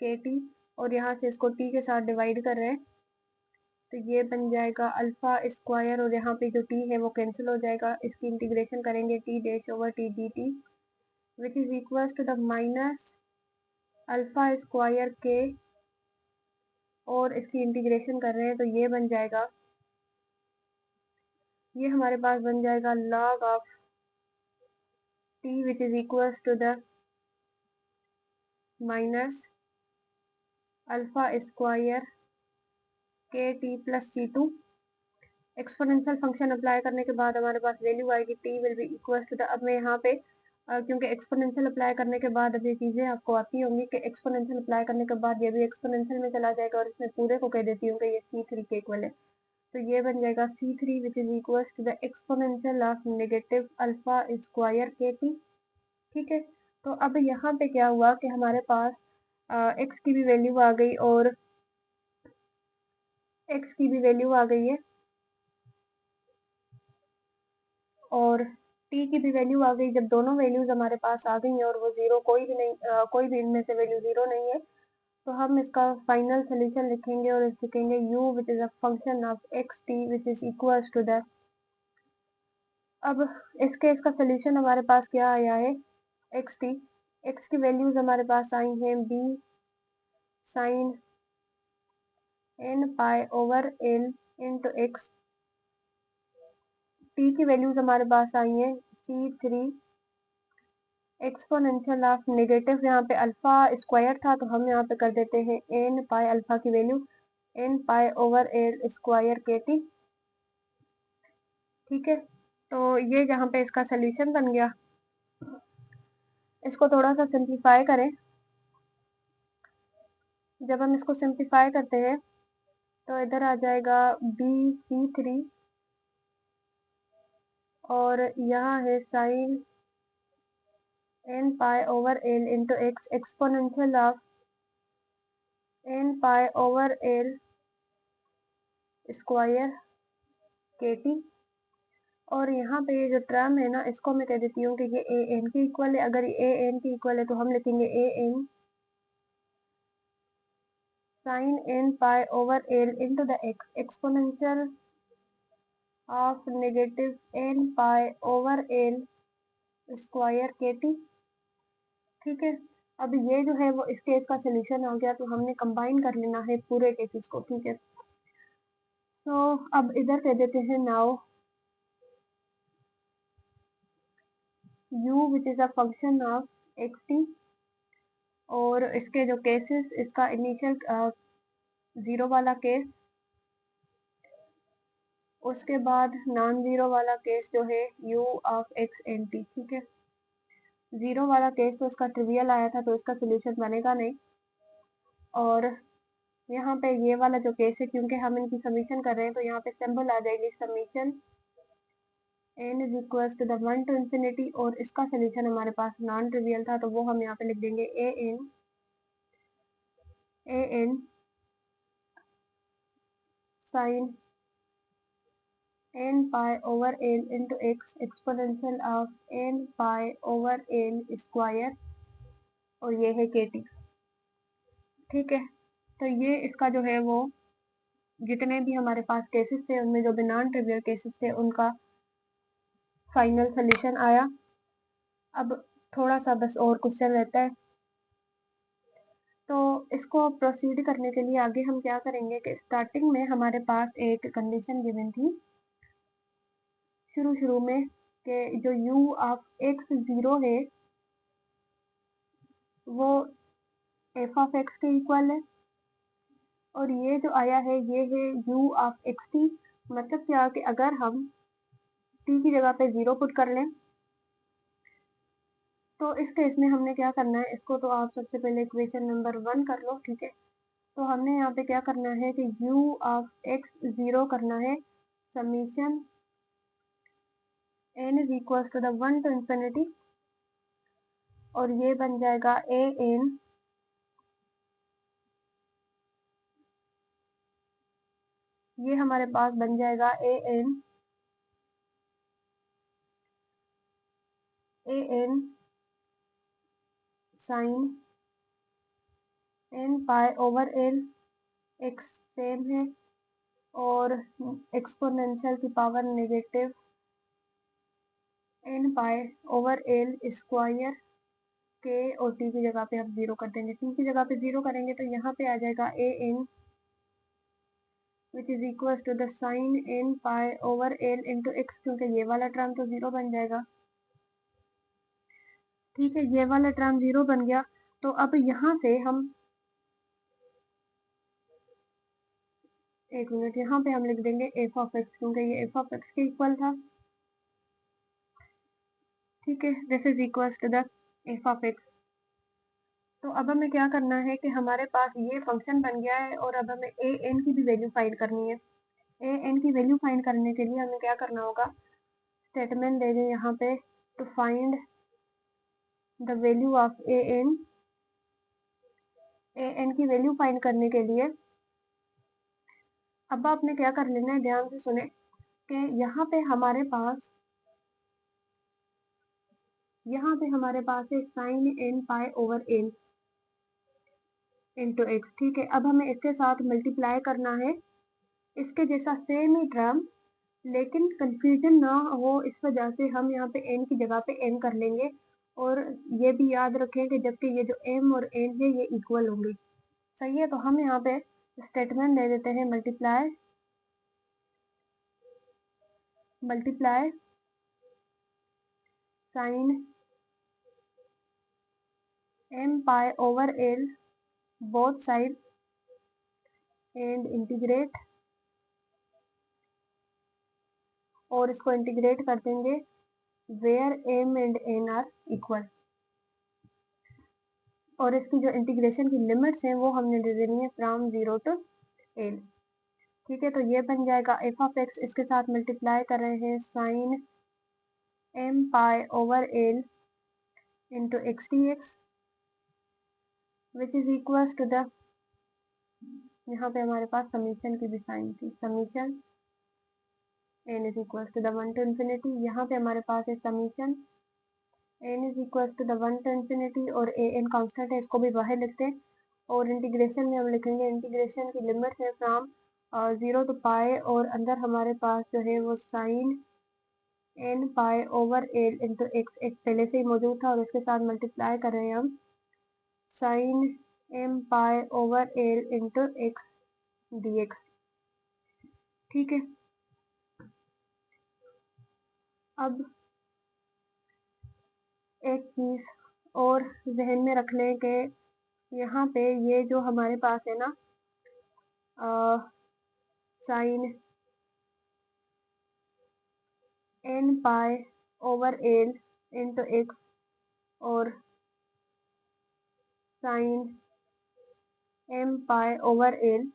के टी, और यहाँ से इसको टी के साथ डिवाइड कर रहे हैं, तो ये बन जाएगा अल्फा स्क्वायर, और यहाँ पे जो टी है वो कैंसिल हो जाएगा, इसकी इंटीग्रेशन करेंगे T dash over T D T which is equal to the minus alpha square K, और इसकी इंटीग्रेशन कर रहे हैं, तो ये बन जाएगा, ये हमारे पास बन जाएगा log of T which is equal to the minus alpha square के t plus c two. Exponential function apply करने के बाद हमारे पास वैल्यू आएगी t will be equal to the, अब मैं यहाँ पे क्योंकि एक्सपोनेंशियल अप्लाई करने के बाद अब ये चीज़ें आपको आती होंगी कि एक्सपोनेंशियल अप्लाई करने के बाद ये भी एक्सपोनेंशियल में चला जाएगा, और इसमें पूरे को कह देती हूँ कि ये C3 के इक्वल है, तो ये बन जाएगा C3 which is equal to the exponential of negative alpha square के टी। ठीक है, तो अब यहाँ पे क्या हुआ कि हमारे पास x की भी वैल्यू आ गई और x की भी वैल्यू आ गई है, और t की भी वैल्यू आ गई। जब दोनों वैल्यूज हमारे पास आ गई हैं और वो जीरो, कोई भी नहीं, कोई भी इनमें से वैल्यू जीरो नहीं है, तो हम इसका फाइनल सोल्यूशन लिखेंगे और लिखेंगे u which is a function of x T which is equal to the, अब इसके इसका सोल्यूशन हमारे पास क्या आया है, एक्स टी, एक्स की वैल्यूज हमारे पास आई हैं b sine n pi over L into X, T की वैल्यूज हमारे पास आई हैं C3 एक्सपोनेंशियल ऑफ नेगेटिव, यहाँ पे अल्फा स्क्वायर था तो हम यहाँ पे कर देते हैं n पाई, अल्फा की value n pi over L square के टी। ठीक है, तो ये जहाँ पे इसका सोल्यूशन बन गया, इसको थोड़ा सा सिंप्लीफाई करें। जब हम इसको सिंप्लीफाई करते हैं तो इधर आ जाएगा BC3, और यहाँ है sine n pi over L into x exponential of n pi over L square के टी, और यहाँ पे ये जो टर्म है ना, इसको मैं कह देती हूँ कि ये ए एन के इक्वल है। अगर ये ए एन के इक्वल है तो हम लिखेंगे a n sine n pi over L into the x exponential of negative n pi over L square के टी। ठीक है, अब ये जो है वो इस केस का सोल्यूशन आ गया, तो हमने कंबाइन कर लेना है पूरे केसेस को। ठीक है, तो अब इधर कह देते हैं now u which is a function of x t, और इसके जो केसेस, इसका इनिशियल जीरो वाला केस, उसके बाद नॉन जीरो वाला केस जो है u of X N T. ठीक है, जीरो वाला केस तो इसका ट्रिवियल आया था तो इसका सोल्यूशन बनेगा नहीं, और यहाँ पे ये वाला जो केस है, क्योंकि हम इनकी समीशन कर रहे हैं तो यहाँ पे सिंबल आ जाएगी summation n is equal to the 1 to infinity, और इसका सोल्यूशन हमारे पास नॉन ट्रिवियल था तो वो हम यहाँ पे लिख देंगे a n sine n pi over L into x exponential of n pi over L square, और ये है के टी। ठीक है, तो ये इसका जो है वो जितने भी हमारे पास केसेस थे उनमें जो भी नॉन ट्रिवियल केसेस थे उनका फाइनल सोल्यूशन आया। अब थोड़ा सा बस और क्वेश्चन रहता है, तो इसको प्रोसीड करने के लिए आगे हम क्या करेंगे कि स्टार्टिंग में हमारे पास एक कंडीशन गिवन थी शुरू में कि जो u ऑफ x जीरो है वो f ऑफ x के इक्वल है, और ये जो आया है ये है u ऑफ एक्स टी। मतलब क्या कि अगर हम t की जगह पे जीरो पुट कर लें तो इस केस में हमने क्या करना है, इसको तो आप सबसे पहले इक्वेशन नंबर 1 कर लो, ठीक है। तो हमने यहाँ पे क्या करना है कि u ऑफ x 0 करना है summation n is equal to the 1 to infinity, और ये बन जाएगा a n ये हमारे पास बन जाएगा a n sine n pi over l, x same है, और एक्सपोनेंशियल की power negative n pi over l square K, और t की जगह पे हम 0 कर देंगे। t की जगह पे 0 करेंगे तो यहाँ पे आ जाएगा a n which is equal to the sine n pi over l into X, क्योंकि ये वाला टर्म तो 0 बन जाएगा, ठीक है। ये वाला टर्म 0 बन गया। तो अब यहाँ से हम एक मिनट, यहाँ पे हम लिख देंगे एफ ऑफ एक्स, क्योंकि ये एफ ऑफ एक्स के इक्वल था, ठीक है। This is equal to the F of X. तो अब हमें क्या करना है कि हमारे पास ये फंक्शन बन गया है, और अब हमें ए एन की भी वैल्यू फाइंड करनी है। ए एन की वैल्यू फाइंड करने के लिए हमें क्या करना होगा, स्टेटमेंट दे दें यहाँ पे, to find the value of A N की वैल्यू फाइंड करने के लिए अब आपने क्या कर लेना है, ध्यान से सुने कि यहाँ पे हमारे पास है साइन एन पाई ओवर एन इंटू एक्स, ठीक है। अब हमें इसके साथ मल्टीप्लाई करना है, इसके जैसा सेम ही टर्म, लेकिन कंफ्यूजन ना हो इस वजह से हम यहाँ पे n की जगह पे n कर लेंगे, और ये भी याद रखें कि जबकि ये जो m और n है ये इक्वल होंगे, सही है। तो हम यहाँ पे स्टेटमेंट दे देते हैं multiply sine m pi over l both side and integrate, और इसको इंटीग्रेट कर देंगे where m and n are equal, और इसकी जो इंटीग्रेशन की लिमिट्स हैं वो हमने दे देनी है फ्रॉम 0 टू l, ठीक है। तो ये बन जाएगा एफ ऑफ एक्स, इसके साथ मल्टीप्लाई कर रहे हैं sine m pi over l into x D X, which is equal to the, यहाँ पे हमारे पास समीशन की भी साइन थी, summation n is equal to the 1 to infinity, यहाँ पे हमारे पास है summation n is equal to the 1 to infinity, और a n कांस्टेंट है, इसको भी बाहर लिखते हैं, और इंटीग्रेशन में हम लिखेंगे इंटीग्रेशन की लिमिट है फ्रॉम 0 टू पाई, और अंदर हमारे पास जो है वो sine n pi over l into X, एक पहले से ही मौजूद था, और इसके साथ मल्टीप्लाई कर रहे हैं हम sine m pi over l into x D X, ठीक है। अब एक चीज और जहन में रख लें कि यहाँ पे ये जो हमारे पास है ना sine n pi over l into x और sine m pi over l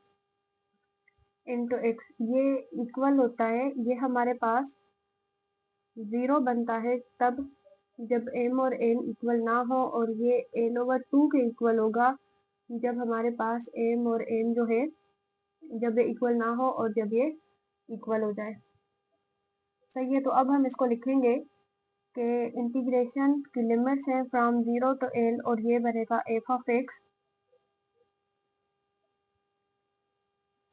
into x, ये इक्वल होता है, ये हमारे पास 0 बनता है तब जब m और n इक्वल ना हो, और ये n ओवर 2 के इक्वल होगा जब हमारे पास m और n जो है जब ये इक्वल ना हो, और जब ये इक्वल हो जाए, सही है। तो अब हम इसको लिखेंगे कि इंटीग्रेशन की लिमिट्स हैं फ्रॉम 0 टू l, और ये बनेगा F of X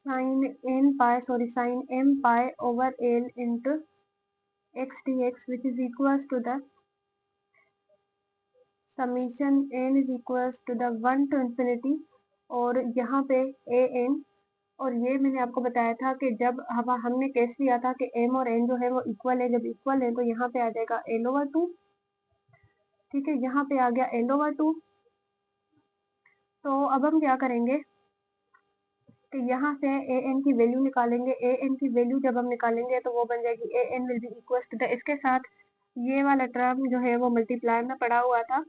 sine m pi over l into x D X, which is equal to the summation n is equal to the 1 to infinity, और यहाँ पे a n, और ये मैंने आपको बताया था कि जब हमने केस लिया था कि m और n जो है वो इक्वल है, जब इक्वल है तो यहाँ पे आ जाएगा l ओवर 2, ठीक है। यहाँ पे आ गया l ओवर 2। तो अब हम क्या करेंगे कि यहाँ से ए एन की वैल्यू निकालेंगे, ए एन की वैल्यू जब हम निकालेंगे तो वो बन जाएगी a n will be equal to the, इसके साथ ये वाला टर्म जो है वो मल्टीप्लाई में पड़ा हुआ था,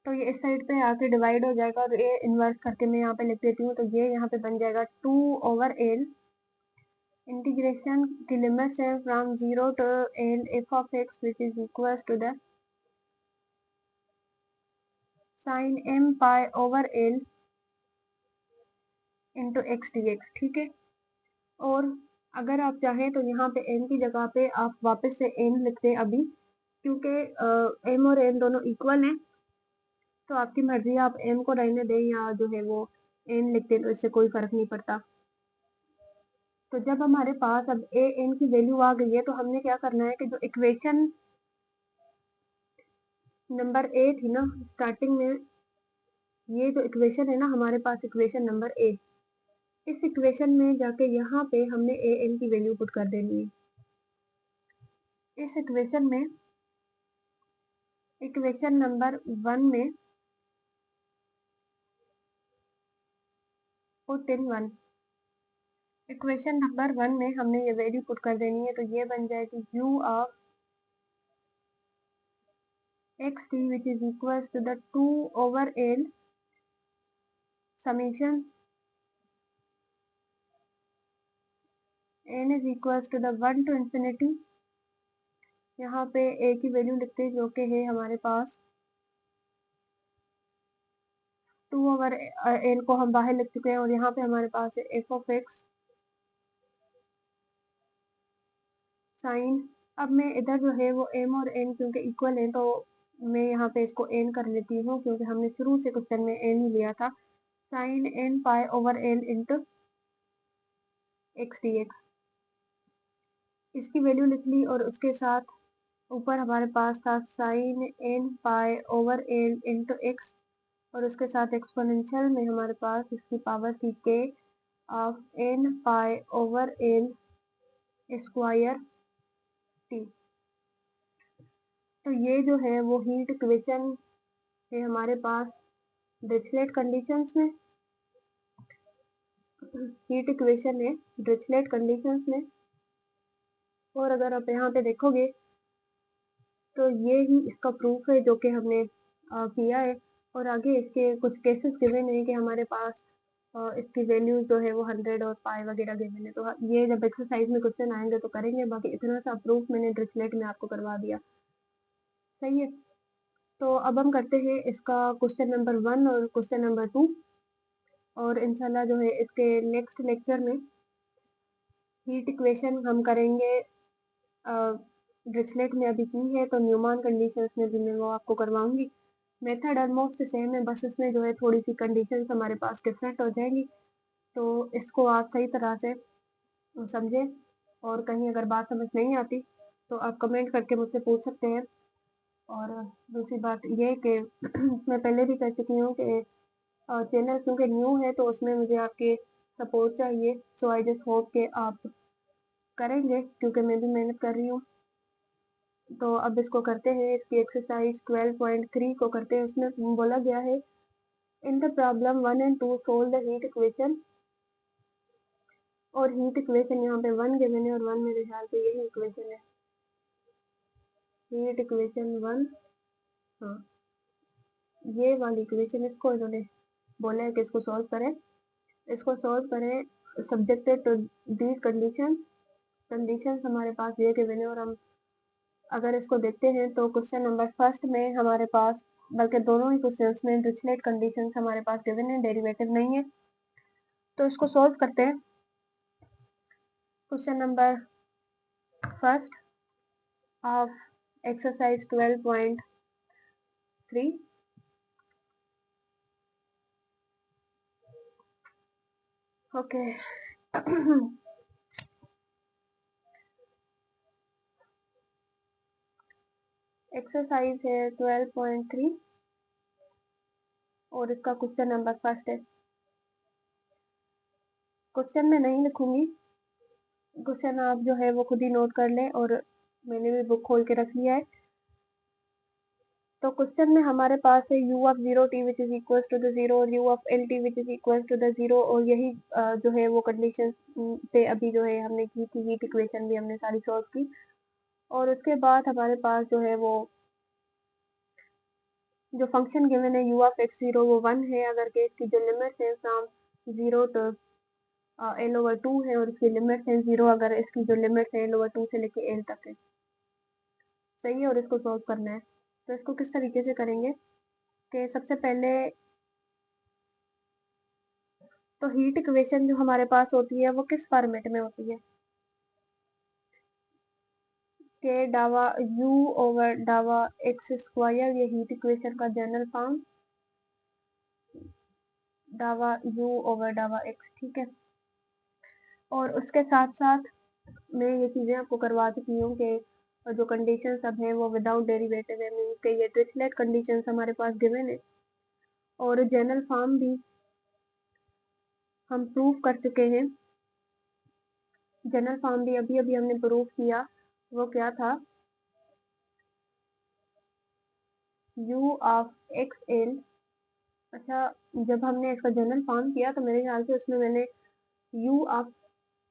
तो ये इस साइड पे आके डिवाइड हो जाएगा और ये इन्वर्स करके मैं यहाँ पे लिख देती हूँ, तो ये यहाँ पे बन जाएगा 2/l इंटीग्रेशन की लिमिट्स है from 0 to l f of x which is equals to the sin m pi over l into x dx, ठीक है। और अगर आप चाहें तो यहाँ पे m की जगह पे आप वापस से n लिख दें अभी, क्योंकि m और n दोनों इक्वल हैं, तो आपकी मर्जी, आप m को रहने दें या जो है वो n लिख दें, तो इससे कोई फर्क नहीं पड़ता। तो जब हमारे पास अब a n की वैल्यू आ गई है, तो हमने क्या करना है कि जो इक्वेशन नंबर a थी ना स्टार्टिंग में, ये जो इक्वेशन है ना हमारे पास इक्वेशन नंबर a, इस इक्वेशन में जाके यहाँ पे हमने a n की वैल्यू पुट कर देनी है। इस इक्वेशन में इक्वेशन नंबर 1 में पुट इन 1, इक्वेशन नंबर 1 में हमने ये वैल्यू पुट कर देनी है, तो ये बन जाएगी u of x T which is equal to the 2/l summation n is equal to the 1 to infinity, यहाँ पे a की वैल्यू लिखते हैं जो कि है हमारे पास 2/l को हम बाहर लिख चुके हैं, और यहाँ पे हमारे पास है f of x साइन। अब मैं इधर जो है वो m और n क्योंकि इक्वल है, तो मैं यहाँ पे इसको n कर लेती हूँ, क्योंकि हमने शुरू से क्वेश्चन में n ही लिया था। Sine n pi over l into x D X, इसकी वैल्यू लिख ली, और उसके साथ ऊपर हमारे पास था sine n pi over l into x, और उसके साथ एक्सपोनेंशियल में हमारे पास इसकी पावर थी k of n pi over l square t। तो ये जो है वो हीट इक्वेशन है हमारे पास डिरिचलेट कंडीशंस में, हीट इक्वेशन है डिरिचलेट कंडीशंस में। और अगर आप यहाँ पे देखोगे तो ये ही इसका प्रूफ है जो कि हमने किया है, और आगे इसके कुछ केसेस गिवन है कि हमारे पास इसकी वैल्यूज जो है वो 100 और पाई वगैरह गिवन है, तो ये जब एक्सरसाइज में क्वेश्चन आएंगे तो करेंगे। बाकी इतना सा प्रूफ मैंने डिरिचलेट में आपको करवा दिया, सही है। तो अब हम करते हैं इसका क्वेश्चन नंबर 1 और क्वेश्चन नंबर 2, और इंशाल्लाह जो है इसके नेक्स्ट लेक्चर में हीट इक्वेशन हम करेंगे। डिरिचलेट में अभी की है, तो न्यूमान कंडीशंस में भी मैं वो आपको करवाऊंगी। मेथड ऑलमोस्ट सेम है, बस उसमें जो है थोड़ी सी कंडीशंस हमारे पास डिफरेंट हो जाएंगी, तो इसको आप सही तरह से समझें। और कहीं अगर बात समझ नहीं आती तो आप कमेंट करके मुझसे पूछ सकते हैं। और दूसरी बात ये कि मैं पहले भी कह चुकी हूँ कि चैनल क्योंकि न्यू है, तो उसमें मुझे आपके सपोर्ट चाहिए, सो आई जस्ट होप कि आप करेंगे, क्योंकि मैं भी मेहनत कर रही हूँ। तो अब इसको करते हैं, इसकी एक्सरसाइज 12.3 को करते हैं। उसमें बोला गया है in the problem 1 and 2 solve the heat equation, और हीट इक्वेशन यहाँ पे 1 गिवन है, और 1 मेरे ख्याल से यही इक्वेशन है, हीट इक्वेशन 1, हाँ ये वाली इक्वेशन। इसको इन्होंने बोला है कि इसको सॉल्व करें, इसको सॉल्व करें सब्जेक्टेड टू दीज कंडीशंस हमारे पास ये गिवन है। और हम अगर इसको देखते हैं तो क्वेश्चन नंबर फर्स्ट में हमारे पास, बल्कि दोनों ही क्वेश्चंस में डिरिचलेट कंडीशंस हमारे पास गिवन है, डेरिवेटिव नहीं है। तो इसको सॉल्व करते हैं। Question number first of exercise 12.3, okay. Exercise है 12.3, और इसका क्वेश्चन नंबर फर्स्ट है। क्वेश्चन में नहीं लिखूंगी, क्वेश्चन आप जो है वो खुद ही नोट कर लें, और मैंने भी बुक खोल के रख लिया है। तो क्वेश्चन में हमारे पास है u of 0t which is equal to the 0 और u of lt which is equal to the 0, और यही जो है वो कंडीशंस पे अभी जो है हमने की थी, हीट इक्वेशन भी हमने सारी सॉल्व की। और उसके बाद हमारे पास जो है वो जो फंक्शन गिवन है u ऑफ एक्स जीरो वो 1 है अगर के इसकी जो लिमिट्स है फ्रॉम 0 टू एल ओवर 2 है और इसकी लिमिट्स है 0 अगर इसकी जो लिमिट्स है एल ओवर 2 से लेके एल तक है। सही है, और इसको सॉल्व करना है। तो इसको किस तरीके से करेंगे कि सबसे पहले तो हीट इक्वेशन जो हमारे पास होती है वो किस फॉर्मेट में होती है कि डावा u ओवर डावा एक्स स्क्वायर, ये हीट इक्वेशन का जनरल फॉर्म डावा u ओवर डावा एक्स, ठीक है। और उसके साथ साथ मैं ये चीज़ें आपको करवा चुकी हूँ कि जो कंडीशन सब है वो विदाउट डेरिवेटिव है, मीन्स के ये डिरिचलेट कंडीशन हमारे पास गिवन है और जनरल फॉर्म भी हम प्रूव कर चुके हैं। जनरल फॉर्म भी अभी अभी हमने प्रूव किया, वो क्या था u ऑफ एक्स एल। अच्छा, जब हमने इसका जनरल फॉर्म किया तो मेरे ख्याल से उसमें मैंने u ऑफ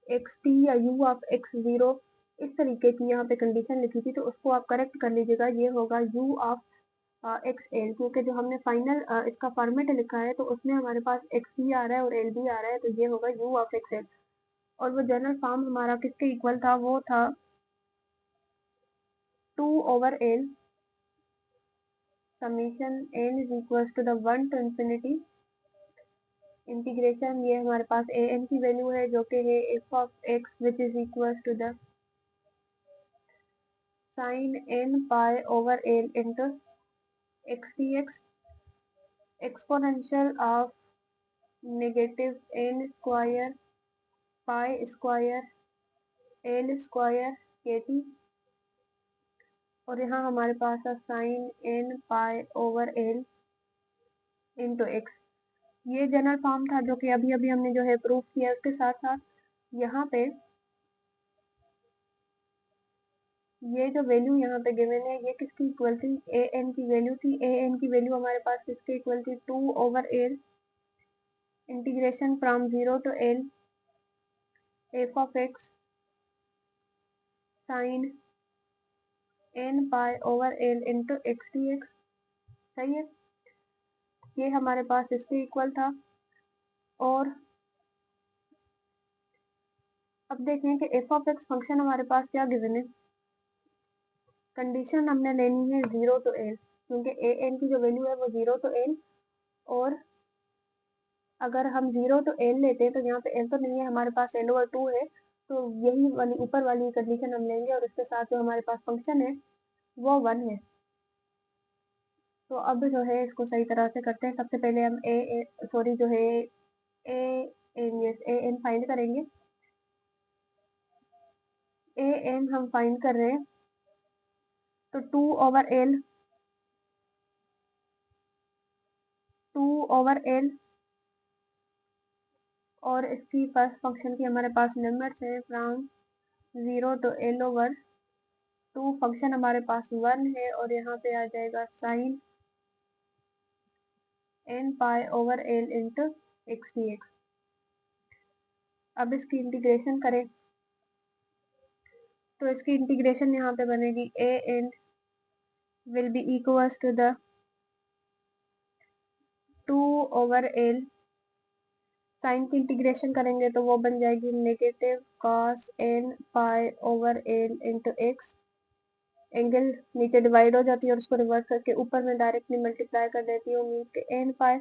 एक्स टी या u ऑफ एक्स जीरो इस तरीके की यहाँ पे कंडीशन लिखी थी, तो उसको आप करेक्ट कर लीजिएगा। ये होगा u ऑफ एक्स एल, क्योंकि जो हमने फाइनल इसका फॉर्मेट लिखा है तो उसमें हमारे पास एक्स भी आ रहा है और एल भी आ रहा है, तो ये होगा u ऑफ एक्स एल। और वो जनरल फॉर्म हमारा किसके इक्वल था, वो था 2 over L summation N is equal to the 1 to infinity integration, ये हमारे पास ए एन की वैल्यू है जो कि है F of x which is equal to the sine N pi over L into x D X exponential of negative N square pi square L square के T, और यहाँ हमारे पास है sine N pi over L into x. ये general form था जो कि अभी अभी हमने जो है प्रूफ किया। उसके साथ साथ यहाँ पे ये जो वैल्यू यहाँ पे गिवन है ये किसकी इक्वल थी, ए एन की वैल्यू थी। ए एन की वैल्यू हमारे पास किसके इक्वल थी, 2 over L integration from 0 to L F of X sine N pi over L into x D X. सही है, ये हमारे पास इसके इक्वल था। और अब देखें कि एफ ऑफ एक्स फंक्शन हमारे पास क्या गिवन है। कंडीशन हमने लेनी है 0 टू एल, क्योंकि ए एन की जो वैल्यू है वो 0 टू एल, और अगर हम 0 टू एल लेते हैं तो यहाँ पे एल तो नहीं है, हमारे पास एल ओवर 2 है, तो यही वाली ऊपर वाली कंडीशन हम लेंगे और उसके साथ जो हमारे पास फंक्शन है वो 1 है। तो अब जो है इसको सही तरह से करते हैं। सबसे पहले हम सॉरी जो है ए ए एन फाइंड करेंगे। ए एन हम फाइंड कर रहे हैं, तो 2 ओवर एल और इसकी फर्स्ट फंक्शन की हमारे पास लिमिट्स है from 0 to L over 2, function हमारे पास 1 है और यहाँ पे आ जाएगा साइन N pi over L into x D एक्स। अब इसकी इंटीग्रेशन करें तो इसकी इंटीग्रेशन यहाँ पे बनेगी a n will be equals to the 2 over l, sine की इंटीग्रेशन करेंगे तो वो बन जाएगी negative cos n pi over L into x. Angle नीचे डिवाइड हो जाती है और उसको रिवर्स करके ऊपर में डायरेक्टली मल्टीप्लाई कर देती हूँ, मीन के एन पाई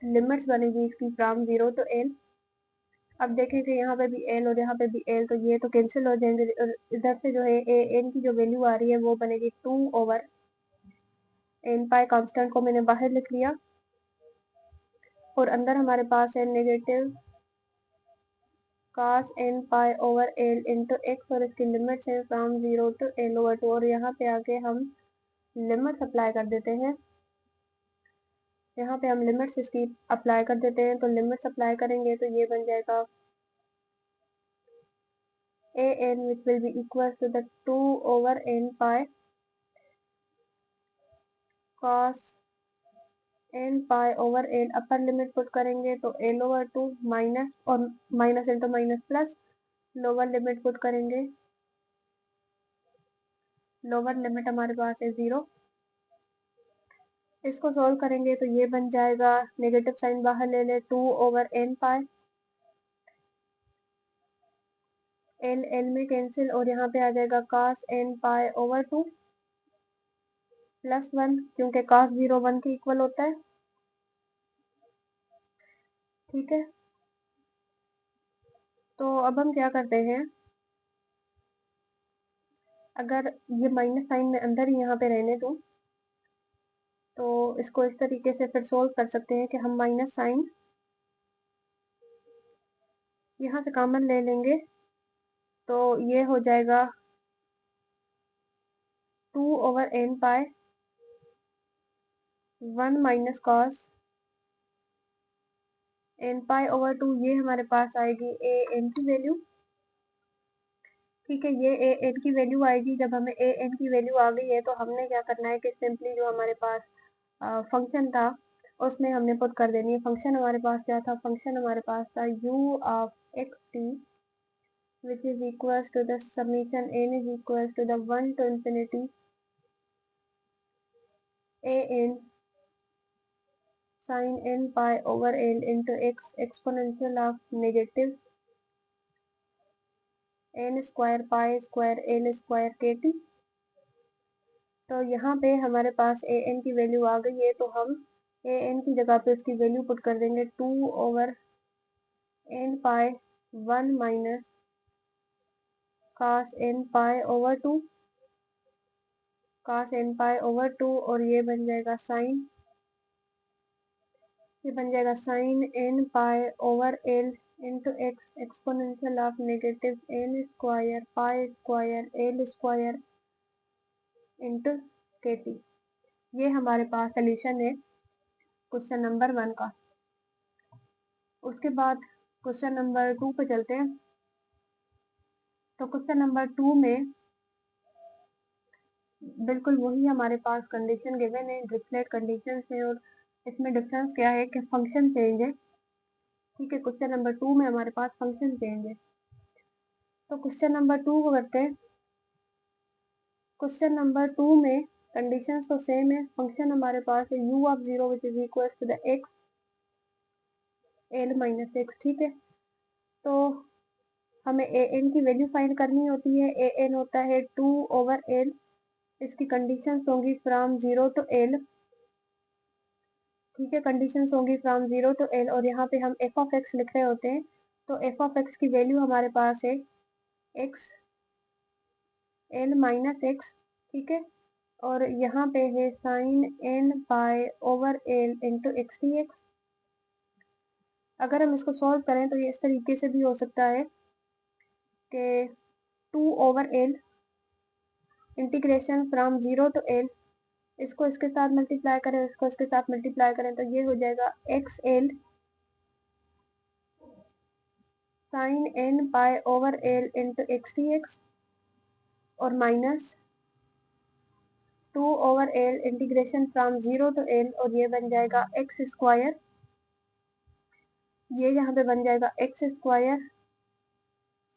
लिमिट्स बनेगी इसकी फ्रॉम 0 टू एल। अब देखें कि यहाँ पे भी एल और यहाँ पे भी एल, तो ये तो कैंसिल हो जाएंगे और इधर से जो है ए एन की जो वैल्यू आ रही है वो बनेगी 2 ओवर एन पाई, कांस्टेंट को मैंने बाहर लिख लिया और अंदर हमारे पास है negative cos n pi over L into x और इसकी लिमिट्स है फ्रॉम 0 टू एल ओवर 2, और यहाँ पे आके हम लिमिट्स अप्लाई कर देते हैं। यहाँ पे हम लिमिट्स इसकी अप्लाई कर देते हैं, तो लिमिट्स अप्लाई करेंगे तो ये बन जाएगा a n which will be equal to the 2 over n pi cos n pi over l, upper limit put करेंगे तो एल ओवर 2 माइनस और minus into minus plus, lower limit put करेंगे lower limit हमारे पास है 0। इसको solve करेंगे तो ये बन जाएगा, नेगेटिव साइन बाहर ले ले, 2/n पाई, एल एल में कैंसिल, और यहाँ पे आ जाएगा cos n pi over 2 plus 1, क्योंकि cos 0 1 के इक्वल होता है। ठीक है, तो अब हम क्या करते हैं, अगर ये माइनस साइन में अंदर ही यहाँ पे रहने दूं तो इसको इस तरीके से फिर सोल्व कर सकते हैं कि हम माइनस साइन यहाँ से कॉमन ले लेंगे, तो ये हो जाएगा 2/n pi 1 minus cos n pi over 2, ये हमारे पास आएगी a n की वैल्यू। ठीक है, ये a n की वैल्यू आएगी। जब हमें a n की वैल्यू आ गई है तो हमने क्या करना है कि सिंपली जो हमारे पास फंक्शन था उसमें हमने पुट कर देनी है। फंक्शन हमारे पास क्या था, फंक्शन हमारे पास था u of xt which is equals to the summation n is equals to the 1 to infinity a n sin n pi over l into x exponential of negative n square pi square l square kt। तो यहाँ पे हमारे पास a n की value आ गई है, तो हम a n की जगह पे उसकी वैल्यू पुट कर देंगे 2/n pi 1 minus cos n pi over 2 cos n pi over 2, और ये बन जाएगा साइन, ये बन जाएगा sine n pi over l into x exponential of negative n square pi square l square into K T. ये हमारे पास सोल्यूशन है क्वेश्चन नंबर 1 का। उसके बाद क्वेश्चन नंबर 2 पे चलते हैं। तो क्वेश्चन नंबर 2 में बिल्कुल वही हमारे पास कंडीशन गिवन है, डिरिचलेट कंडीशन है, और इसमें डिफरेंस क्या है कि फंक्शन चेंज है। ठीक है, क्वेश्चन नंबर 2 में हमारे पास फंक्शन चेंज है। तो क्वेश्चन नंबर 2 को करते हैं। क्वेश्चन नंबर 2 में कंडीशंस तो सेम है। फंक्शन हमारे पास है u of 0 which is equal to the x l minus X. ठीक है, तो हमें a n की वैल्यू फाइंड करनी होती है। a n होता है 2/l, इसकी कंडीशंस होंगी फ्रॉम 0 टू l। ठीक है, कंडीशंस होंगी फ्रॉम 0 टू l, और यहाँ पे हम f ऑफ x लिख रहे होते हैं। तो f ऑफ x की वैल्यू हमारे पास है x l माइनस एक्स। ठीक है, और यहाँ पे है sine n pi over l into x D X. अगर हम इसको सॉल्व करें तो ये इस तरीके से भी हो सकता है कि 2/l integration from 0 to l, इसको इसके साथ मल्टीप्लाई करें, इसको इसके साथ मल्टीप्लाई करें, तो ये हो जाएगा x l sine n pi over l into x D x, और minus 2/l integration from 0 to l, और ये बन जाएगा एक्स स्क्वायर, ये यहाँ पे बन जाएगा x square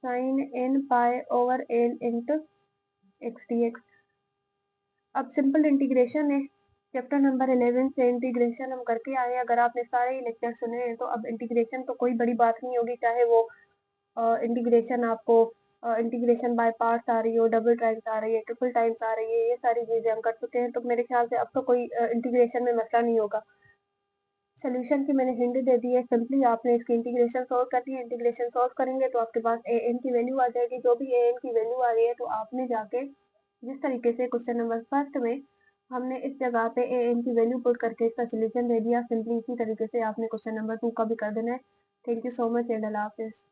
sine n pi over l into x D एक्स। अब सिंपल इंटीग्रेशन है, चैप्टर नंबर 11 से इंटीग्रेशन हम करके आए। अगर आपने सारे ही लेक्चर सुने हैं तो अब इंटीग्रेशन तो कोई बड़ी बात नहीं होगी, चाहे वो इंटीग्रेशन आपको इंटीग्रेशन बाय पार्ट्स आ रही हो, डबल टाइम्स आ रही है, ट्रिपल टाइम्स आ रही है, ये सारी चीजें हम कर चुके हैं। तो मेरे ख्याल से अब तो कोई इंटीग्रेशन में मसला नहीं होगा। सोल्यूशन की मैंने हिंट दे दी है, सिंपली आपने इसकी इंटीग्रेशन सॉल्व करनी है। इंटीग्रेशन सॉल्व करेंगे तो आपके पास ए एन की वैल्यू आ जाएगी। जो भी ए एन की वैल्यू आ रही है तो आपने जाके जिस तरीके से क्वेश्चन नंबर फर्स्ट में हमने इस जगह पे ए एन की वैल्यू पुट करके इसका सोल्यूशन दे दिया, सिंपली इसी तरीके से आपने क्वेश्चन नंबर 2 का भी कर देना है। Thank you so much and अल्लाह हाफिज़।